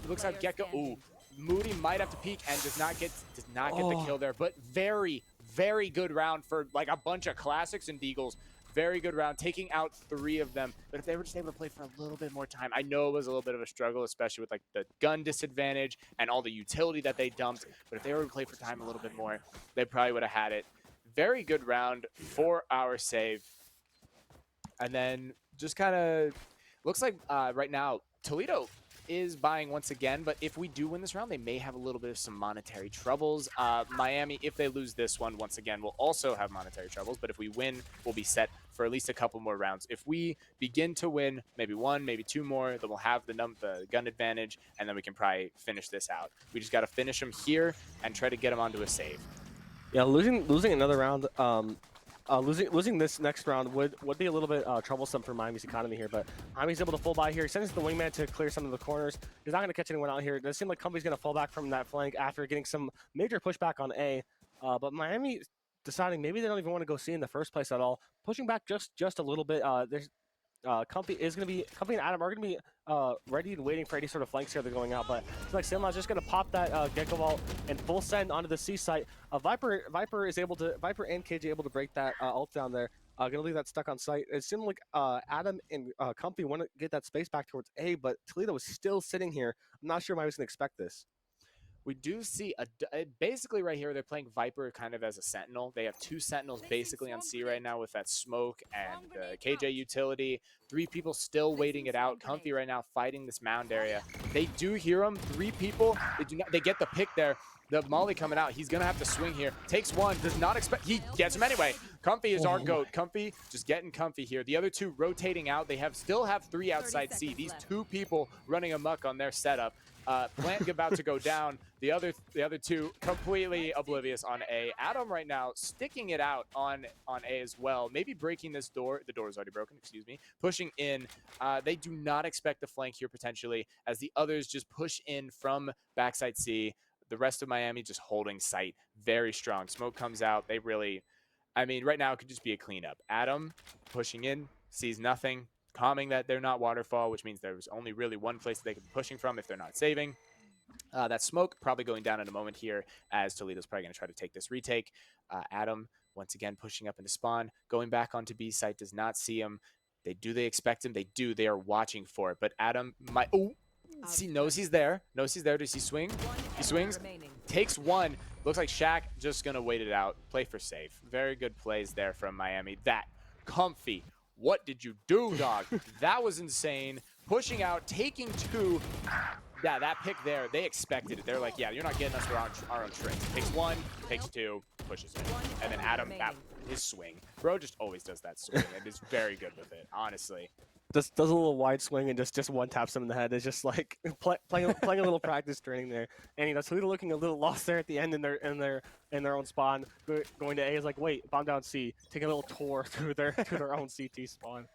Looks like Gecko. Ooh, Moody might have to peek and does not get the kill there. But very, very good round for like a bunch of classics and Deagles. Very good round, taking out 3 of them. But if they were just able to play for a little bit more time, I know it was a little bit of a struggle, especially with like the gun disadvantage and all the utility that they dumped. But if they were to play for time a little bit more, they probably would have had it. Very good round for our save. And then just kind of looks like right now, Toledo is buying once again, but if we do win this round, they may have a little bit of some monetary troubles. Miami, if they lose this one, once again, will also have monetary troubles, but if we win, we'll be set for at least a couple more rounds. If we begin to win, maybe one, maybe two more, then we'll have the gun advantage, and then we can probably finish this out. We just got to finish them here and try to get them onto a save. Yeah, losing another round, losing this next round would be a little bit troublesome for Miami's economy here, but Miami's able to full by here. He sends the wingman to clear some of the corners. He's not going to catch anyone out here. It does seem like Company's going to fall back from that flank after getting some major pushback on A, but Miami deciding maybe they don't even want to go C in the first place at all, pushing back just a little bit. Company and Adam are going to be ready and waiting for any sort of flanks here. They're going out, but it's like Sinla's just going to pop that Gecko Vault and full send onto the C site. Viper and KJ able to break that ult down there. Going to leave that stuck on site. It seemed like Adam and Company want to get that space back towards A, but Toledo is still sitting here. I'm not sure why I was going to expect this. We do see basically right here, they're playing Viper kind of as a sentinel. They have two sentinels basically on C right now with that smoke and KJ utility. 3 people still waiting it out. Comfy right now fighting this mound area. They do hear him. 3 people. They do not. They get the pick there. The Molly coming out. He's going to have to swing here. Takes one. Does not expect. He gets him anyway. Comfy is our GOAT. Comfy just getting comfy here. The other 2 rotating out. They still have 3 outside C. These 2 people running amok on their setup. Plant about to go down. The other 2 completely oblivious on A. Adam right now sticking it out on A as well. Maybe breaking this door. The door is already broken, excuse me. Pushing in. They do not expect the flank here potentially as the others just push in from backside C. The rest of Miami just holding sight. Very strong. Smoke comes out. They really, I mean, right now it could just be a cleanup. Adam pushing in, sees nothing. Calming that they're not waterfall, which means there's only really one place that they can be pushing from if they're not saving. That smoke probably going down in a moment here as Toledo's probably going to try to take this retake. Adam, once again, pushing up into spawn. Going back onto B site, does not see him. They expect him? They do. They are watching for it. But Adam might... Oh! Knows he's there. Knows he's there. Does he swing? He swings. Takes one. Looks like Shaq just going to wait it out. Play for safe. Very good plays there from Miami. That Comfy. What did you do, dog? That was insane. Pushing out, taking 2. Yeah, that pick there, they expected it. They're like, yeah, you're not getting us for our own tricks. Takes 1, takes 2, pushes it. And then Adam, his swing. Bro just always does that swing and is very good with it, honestly. Just does a little wide swing and just one taps him in the head. It's just like playing a little practice training there. And Toledo looking a little lost there at the end in their own spawn. Going to A is like, wait, bomb down C, taking a little tour through their own CT spawn.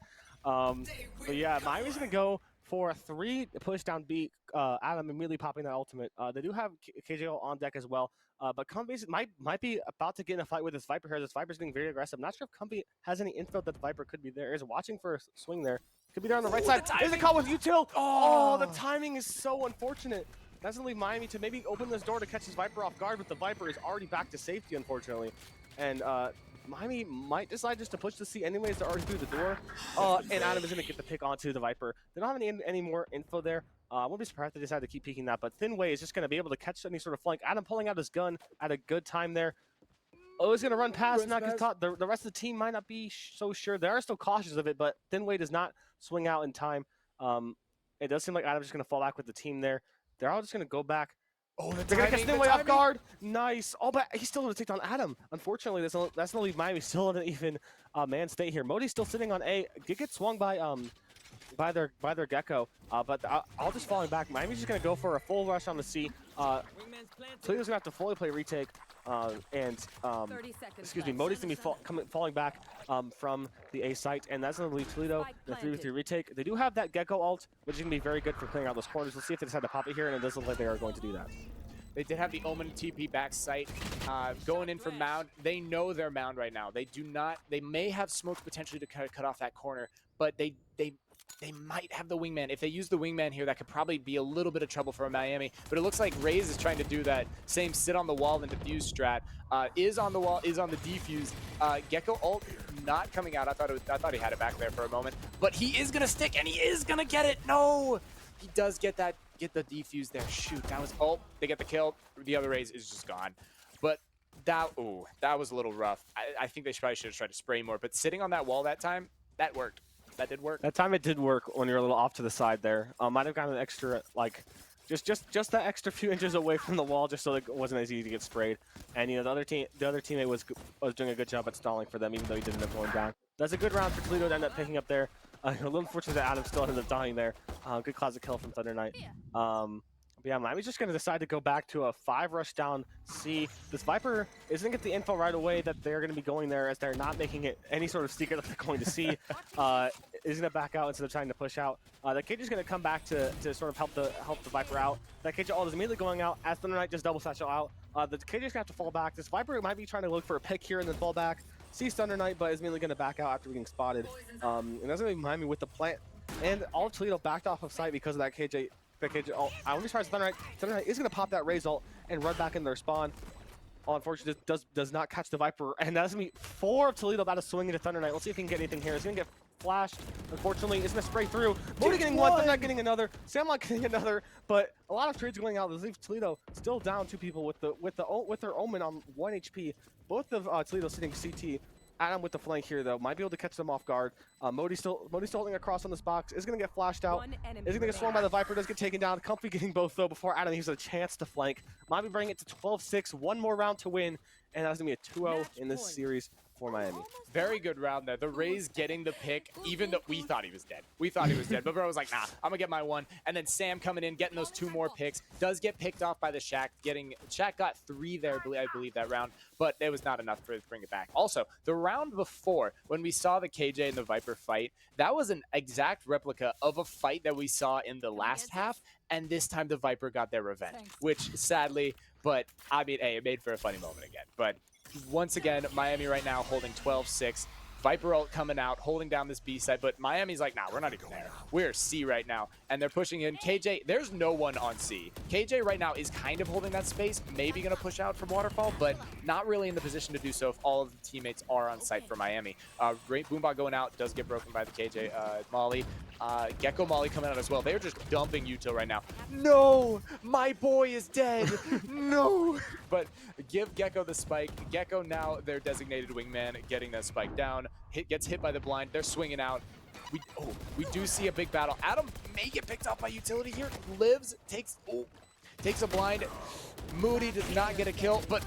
But yeah, Miami's gonna go for a 3 push down B. Adam immediately popping that ultimate. They do have KJO on deck as well. But Cumbie might be about to get in a fight with this Viper here. This Viper's getting very aggressive. Not sure if Cumbie has any info that the Viper could be there. Is watching for a swing there. Could be there on the right side. There's a call with util. Oh, the timing is so unfortunate. That's gonna leave Miami to maybe open this door to catch this Viper off guard, but the Viper is already back to safety, unfortunately. And Miami might decide just to push the C anyways. They're already through the door. And Adam is gonna get the pick onto the Viper. They don't have any more info there. I won't be surprised if they decide to keep peeking that, but Thinway is just gonna be able to catch any sort of flank. Adam pulling out his gun at a good time there. Oh, he's gonna run past. Not gonna the rest of the team might not be so sure. They are still cautious of it, but Thinway does not swing out in time. It does seem like Adam's just gonna fall back with the team there. They're all just gonna go back. Oh, they're gonna catch Thinway off guard. Nice. Oh, but he's still gonna take down Adam. Unfortunately, that's gonna leave Miami still in an even man state here. Modi's still sitting on A. Get swung by their Gecko, but all just falling back. Miami's just gonna go for a full rush on the C. Toledo's gonna have to fully play retake, excuse me, Modi's gonna be falling back from the A site, and that's gonna leave Toledo in a 3v3 retake. They do have that Gecko ult, which is gonna be very good for clearing out those corners. Let's see if they decide to pop it here, and it doesn't look like they are going to do that. They did have the Omen TP back site going in for Mound. They know their Mound right now. They do not. They may have smokes potentially to cut off that corner, but they might have the wingman. If they use the wingman here, that could probably be a little bit of trouble for Miami. But it looks like Raze is trying to do that same sit on the wall and defuse strat. Is on the wall, is on the defuse. Gecko ult not coming out. I thought he had it back there for a moment, but he is gonna stick and he is gonna get it. No, he does get the defuse there. Shoot, that was they get the kill. The other Raze is just gone. But that was a little rough. I think they probably should have tried to spray more. But sitting on that wall that time, that worked. that did work. That time it did work when you're a little off to the side there. Might have gotten an extra, like, just that extra few inches away from the wall, just so it wasn't as easy to get sprayed. And the other teammate was doing a good job at stalling for them, even though he didn't end up going down. That's a good round for Toledo to end up picking up there. A little unfortunate that Adam still ended up dying there. Good closet kill from Thunder Knight. But yeah, Miami's just going to decide to go back to a 5 rush down C. This Viper isn't going to get the info right away that they're going to be going there, as they're not making it any sort of secret that they're going to C. Is going to back out instead of trying to push out. The Cage is going to come back to sort of help the Viper out. That Cage ult is immediately going out as Thunder Knight just double satchel out. The Cage is going to have to fall back. This Viper might be trying to look for a pick here and then fall back. Sees Thunder Knight, but is immediately going to back out after being spotted. And that's going to be Miami with the plant. And all of Toledo backed off of site because of that KJ. I wouldn't be surprised if Thunder Knight is going to pop that Raze ult and run back in their spawn. Unfortunately, does not catch the Viper. And that's going to be 4 of Toledo about to swing into Thunder Knight. Let's see if he can get anything here. He's going to get flashed. Unfortunately, it's going to spray through. Modi getting one, Thunder Knight getting another, Samlock getting another. But a lot of trades going out. This leaves Toledo still down 2 people with their Omen on 1 HP. Both of Toledo sitting CT. Adam with the flank here, though, might be able to catch them off guard. Modi's still holding across on this box. Is going to get flashed out. Is going to get swarmed by the Viper. Does get taken down. Comfy getting both, though, before Adam has a chance to flank. Might be bringing it to 12-6. 1 more round to win. And that's going to be a 2-0 in this series for Miami. Very good round there. The Raze getting the pick, even though we thought he was dead. We thought he was dead, but bro was like, nah, I'm gonna get my one. And then Sam coming in, getting those 2 more picks. Does get picked off by the Shaq. Shaq got 3 there, I believe, that round, but it was not enough to bring it back. Also, the round before, when we saw the KJ and the Viper fight, that was an exact replica of a fight that we saw in the last half, and this time the Viper got their revenge, which sadly, but I mean, hey, it made for a funny moment again. But once again, Miami right now holding 12-6. Viper ult coming out, holding down this B side, but Miami's like, nah, we're not even there. We're C right now, and they're pushing in. KJ, there's no one on C. KJ right now is kind of holding that space, maybe going to push out from Waterfall, but not really in the position to do so if all of the teammates are on site for Miami. Boombot going out, does get broken by the KJ Molly. Gecko Molly coming out as well. They're just dumping Util right now. No, my boy is dead. No. But give Gecko the spike. Gecko now their designated wingman, getting that spike down. Gets hit by the blind. They're swinging out. We do see a big battle. Adam may get picked off by utility here. Lives, takes a blind. Moody does not get a kill, but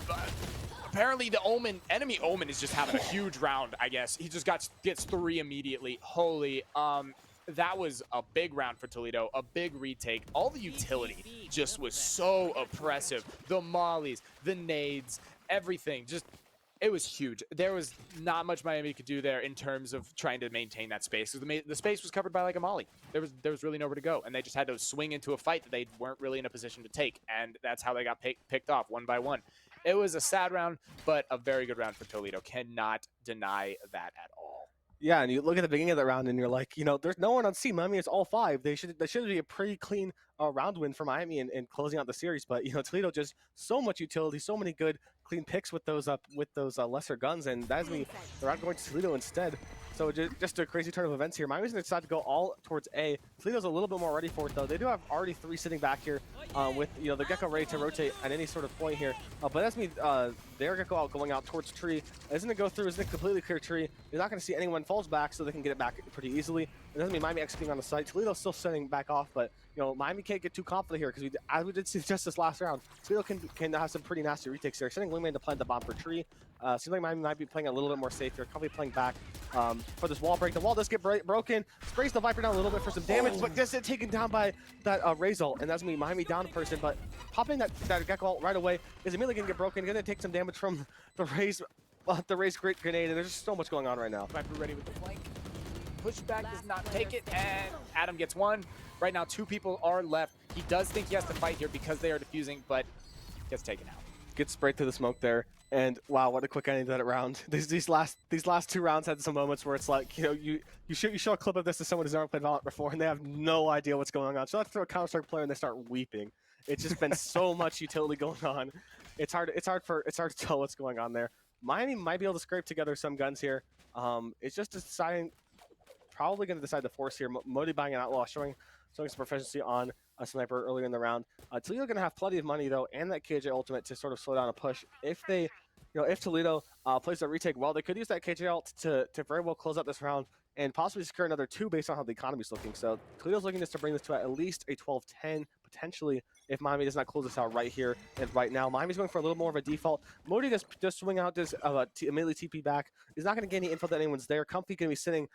apparently the enemy Omen is just having a huge round, I guess. He just gets 3 immediately. Holy, that was a big round for Toledo, a big retake. All the utility just was so oppressive. The mollies, the nades, everything, just, it was huge. There was not much Miami could do there in terms of trying to maintain that space. The space was covered by like a molly. There was really nowhere to go, and they just had to swing into a fight that they weren't really in a position to take, and that's how they got picked off 1 by 1. It was a sad round, but a very good round for Toledo. Cannot deny that at all. Yeah, and you look at the beginning of the round and you're like, there's no one on C. Miami is all 5. They should be a pretty clean round win for Miami and closing out the series. But Toledo just so much utility, so many good clean picks with those lesser guns, and that's me. They're out going to Toledo instead. So just a crazy turn of events here. Miami's going to decide to go all towards A. Toledo's a little bit more ready for it, though. They do have already 3 sitting back here with the Gecko ready to rotate at any sort of point here. But that's me. Their Gecko out going out towards tree. Isn't it go through? Isn't it completely clear tree? You're not going to see anyone falls back, so they can get it back pretty easily. It doesn't mean Miami executing on the site. Toledo's still setting back off, but Miami can't get too confident here because as we did see just this last round, Toledo can have some pretty nasty retakes here. Sending Wingman to plant the bomb for tree. Seems like Miami might be playing a little bit more safe here. Probably playing back for this wall break. The wall does get broken. Sprays the Viper down a little bit for some damage, but gets it taken down by that Raze ult, and that's me. Miami down a person, but popping that Gecko ult right away is immediately going to get broken. Going to take some damage from the Raze great grenade, and there's just so much going on right now. Viper ready with the flank. Pushback does not take it, and Adam gets 1. Right now, 2 people are left. He does think he has to fight here because they are defusing, but gets taken out. Gets sprayed through the smoke there, and wow, what a quick ending to that round. These last 2 rounds had some moments where it's like, you show a clip of this to someone who's never played VALORANT before, and they have no idea what's going on. So let's throw a Counter-Strike player and they start weeping. It's just been so much utility going on. It's hard to tell what's going on there. Miami might be able to scrape together some guns here. It's just deciding, probably going to decide to force here. Modi buying an outlaw, showing some proficiency on a sniper earlier in the round. Toledo going to have plenty of money though, and that KJ ultimate to sort of slow down a push. If they, if Toledo plays a retake well, they could use that KJ ult to very well close out this round and possibly secure another 2 based on how the economy's looking. So Toledo's looking just to bring this to at least a 12-10, potentially, if Miami does not close this out right here and right now. Miami's going for a little more of a default. Modi just swing out, just immediately TP back. He's not going to get any info that anyone's there. Comfy going to be sitting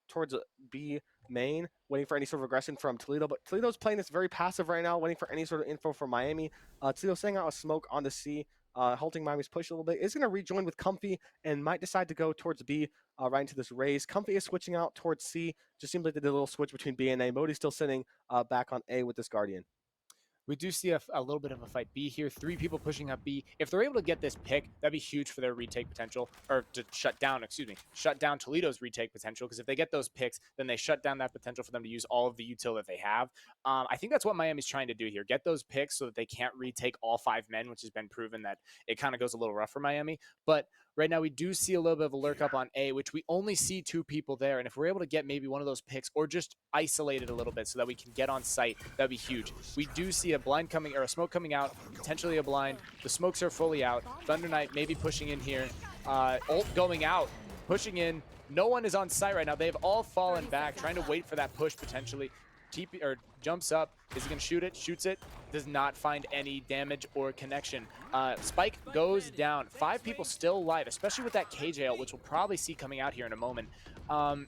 towards B main, waiting for any sort of aggression from Toledo. But Toledo's playing this very passive right now, waiting for any sort of info from Miami. Toledo sending out a smoke on the C, halting Miami's push a little bit. Is going to rejoin with Comfy and might decide to go towards B right into this raise. Comfy is switching out towards C. Just seems like they did a little switch between B and A. Modi's still sitting back on A with this Guardian. We do see a little bit of a fight B here. 3 people pushing up B. If they're able to get this pick, that'd be huge for their retake potential, or to shut down Toledo's retake potential, because if they get those picks, then they shut down that potential for them to use all of the util that they have. I think that's what Miami's trying to do here. Get those picks so that they can't retake all 5 men, which has been proven that it kind of goes a little rough for Miami. But right now, we do see a little bit of a lurk up on A, which we only see 2 people there. And if we're able to get maybe one of those picks or just isolate it a little bit so that we can get on site, that'd be huge. We do see a blind coming, or a smoke coming out, potentially a blind. The smokes are fully out. Thunder Knight maybe pushing in here. Ult going out, pushing in. No one is on site right now. They've all fallen back, trying to wait for that push potentially. TP or jumps up. Is he gonna shoot it? Shoots it. Does not find any damage or connection. Spike goes down. 5 people still alive, especially with that KJ ult, which we'll probably see coming out here in a moment.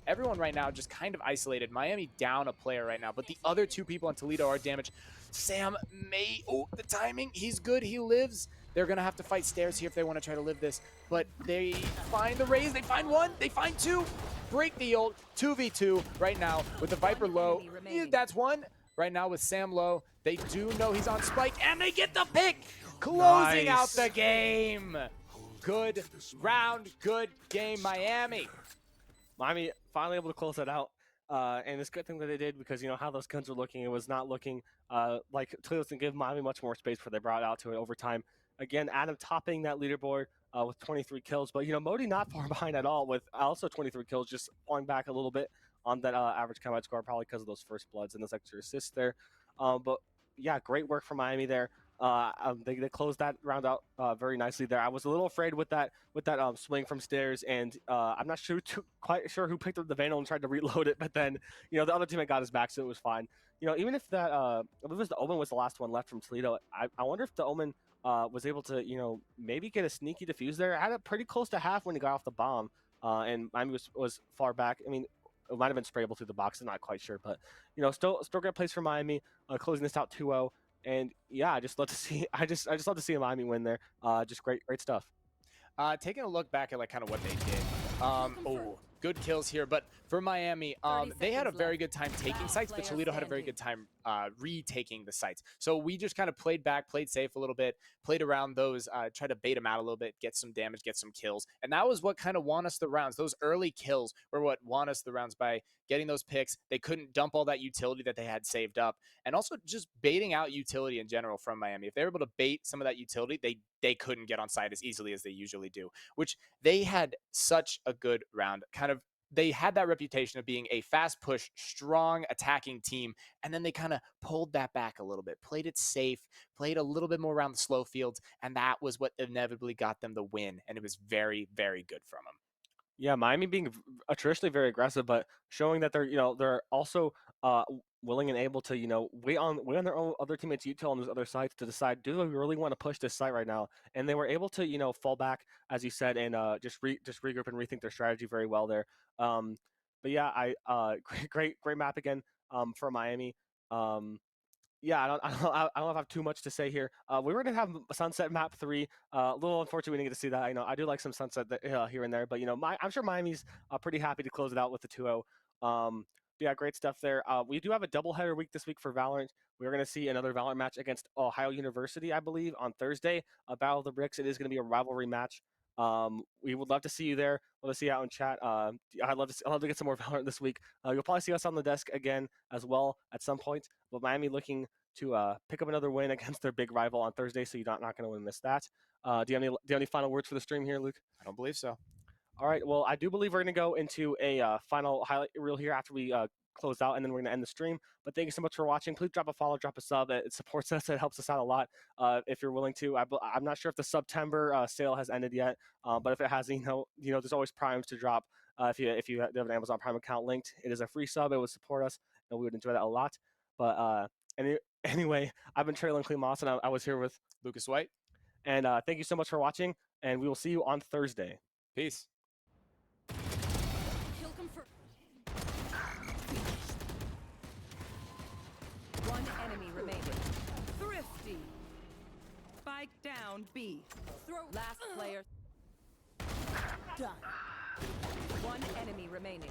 Everyone right now just kind of isolated. Miami down a player right now, but the other 2 people on Toledo are damaged. Sam may, the timing, he's good, he lives. They're gonna have to fight stairs here if they want to try to live this, but they find the raise, they find 1, they find 2, break the ult, 2v2 right now with the Viper low. That's 1 right now with Sam low. They do know he's on Spike, and they get the pick, closing out the game. Good round, good game, Miami. Miami finally able to close that out. And it's a good thing that they did, because you know how those guns were looking. It was not looking like Toledo didn't give Miami much more space before they brought it out to it over time. Again, Adam topping that leaderboard with 23 kills. But, you know, Modi not far behind at all with also 23 kills, just falling back a little bit on that average combat score, probably because of those first bloods and those extra assists there. But, yeah, great work from Miami there. They closed that round out very nicely there. I was a little afraid with that swing from stairs, and I'm not quite sure who picked up the Vandal and tried to reload it, but then, you know, the other teammate got his back, so it was fine. You know, even if that I believe it was the Omen was the last one left from Toledo, I wonder if the Omen was able to, you know, maybe get a sneaky defuse there. I had it pretty close to half when he got off the bomb, and Miami was far back. I mean, it might have been sprayable through the box. I'm not quite sure, but, you know, still great place for Miami, closing this out 2-0. And yeah, I just love to see. I just love to see Miami win there. Just great stuff. Taking a look back at like kind of what they did. Good kills here, but for Miami, they had a very good time taking sites, but Toledo had a very good time retaking the sites. So we just kind of played back, played safe a little bit, played around those, tried to bait them out a little bit, get some damage, get some kills, and that was what kind of won us the rounds. Those early kills were what won us the rounds by getting those picks. They couldn't dump all that utility that they had saved up, and also just baiting out utility in general from Miami. If they were able to bait some of that utility, they couldn't get on site as easily as they usually do, which they had such a good round. They had that reputation of being a fast push, strong attacking team, and then they kind of pulled that back a little bit, played it safe, played a little bit more around the slow fields, and that was what inevitably got them the win, and it was very, very good from them. Yeah, Miami being traditionally very aggressive, but showing that they're also willing and able to, you know, wait on their own other teammates' util on those other sides to decide, do we really want to push this site right now? And they were able to, you know, fall back, as you said, and just regroup and rethink their strategy very well there. But yeah, great map again for Miami. Yeah, I don't have too much to say here. We were gonna have Sunset Map 3. A little unfortunate we didn't get to see that. I know I do like some Sunset here and there, but you know, I'm sure Miami's pretty happy to close it out with the 2-0. Yeah, great stuff there. We do have a doubleheader week this week for Valorant. We're gonna see another Valorant match against Ohio University, I believe, on Thursday. Battle of the Bricks. It is gonna be a rivalry match. We would love to see you there. Love to see you out in chat. I'd love to get some more Valorant this week. You'll probably see us on the desk again as well at some point. But Miami looking to pick up another win against their big rival on Thursday, so you're not going to want to miss that. Do you have any final words for the stream here, Luke? I don't believe so. All right. Well, I do believe we're going to go into a final highlight reel here after we close out, and then we're gonna end the stream. But thank you so much for watching. Please drop a follow, drop a sub. It supports us. It helps us out a lot. If you're willing to, I'm not sure if the September sale has ended yet, but if it has, there's always primes to drop. If you have an Amazon Prime account linked, it is a free sub. It would support us, and we would enjoy that a lot. But anyway, I've been Traylon Clemoss, and I was here with Lucas White. and thank you so much for watching, and we will see you on Thursday. Peace. Kill confirmed. One enemy remaining. Thrifty. Spike down B. Last player. Done. One enemy remaining.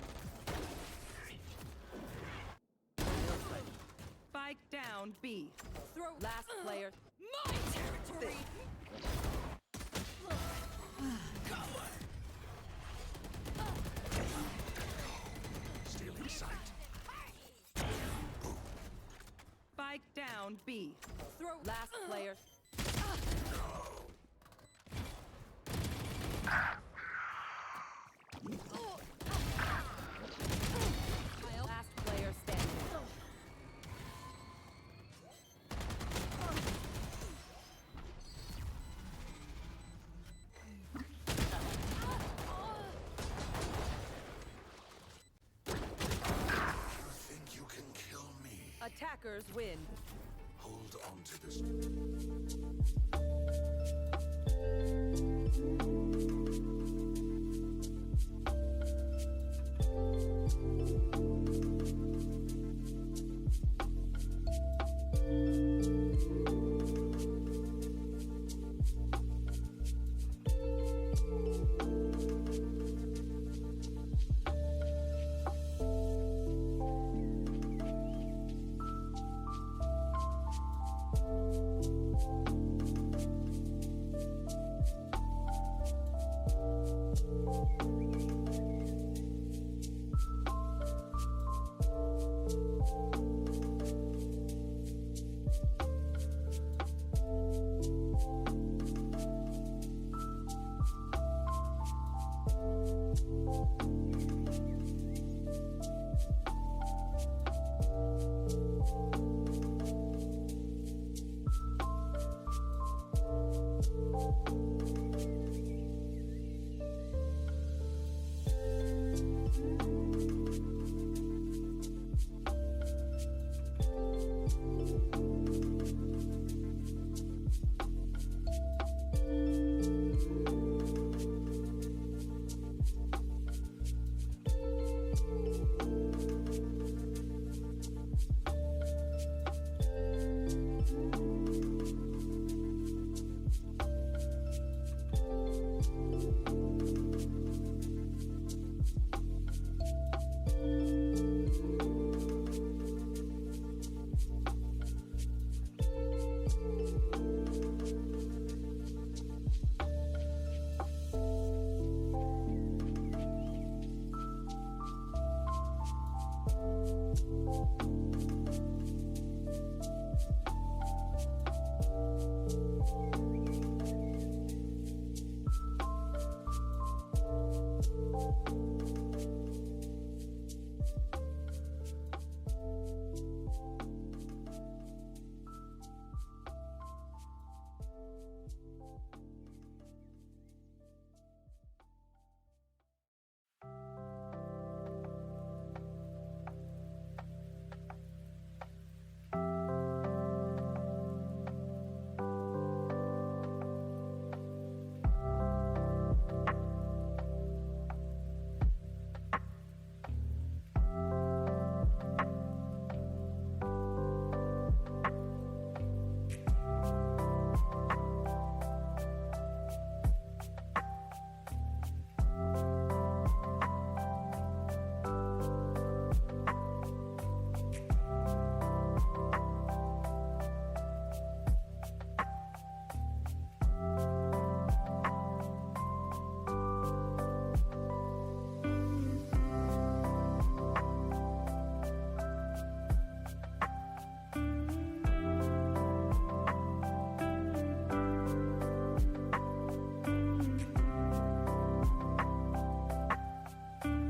Spike down B. Last player. My territory. Stealing sight. Spike down B. Last player. Last player standing. You think you can kill me? Attackers win.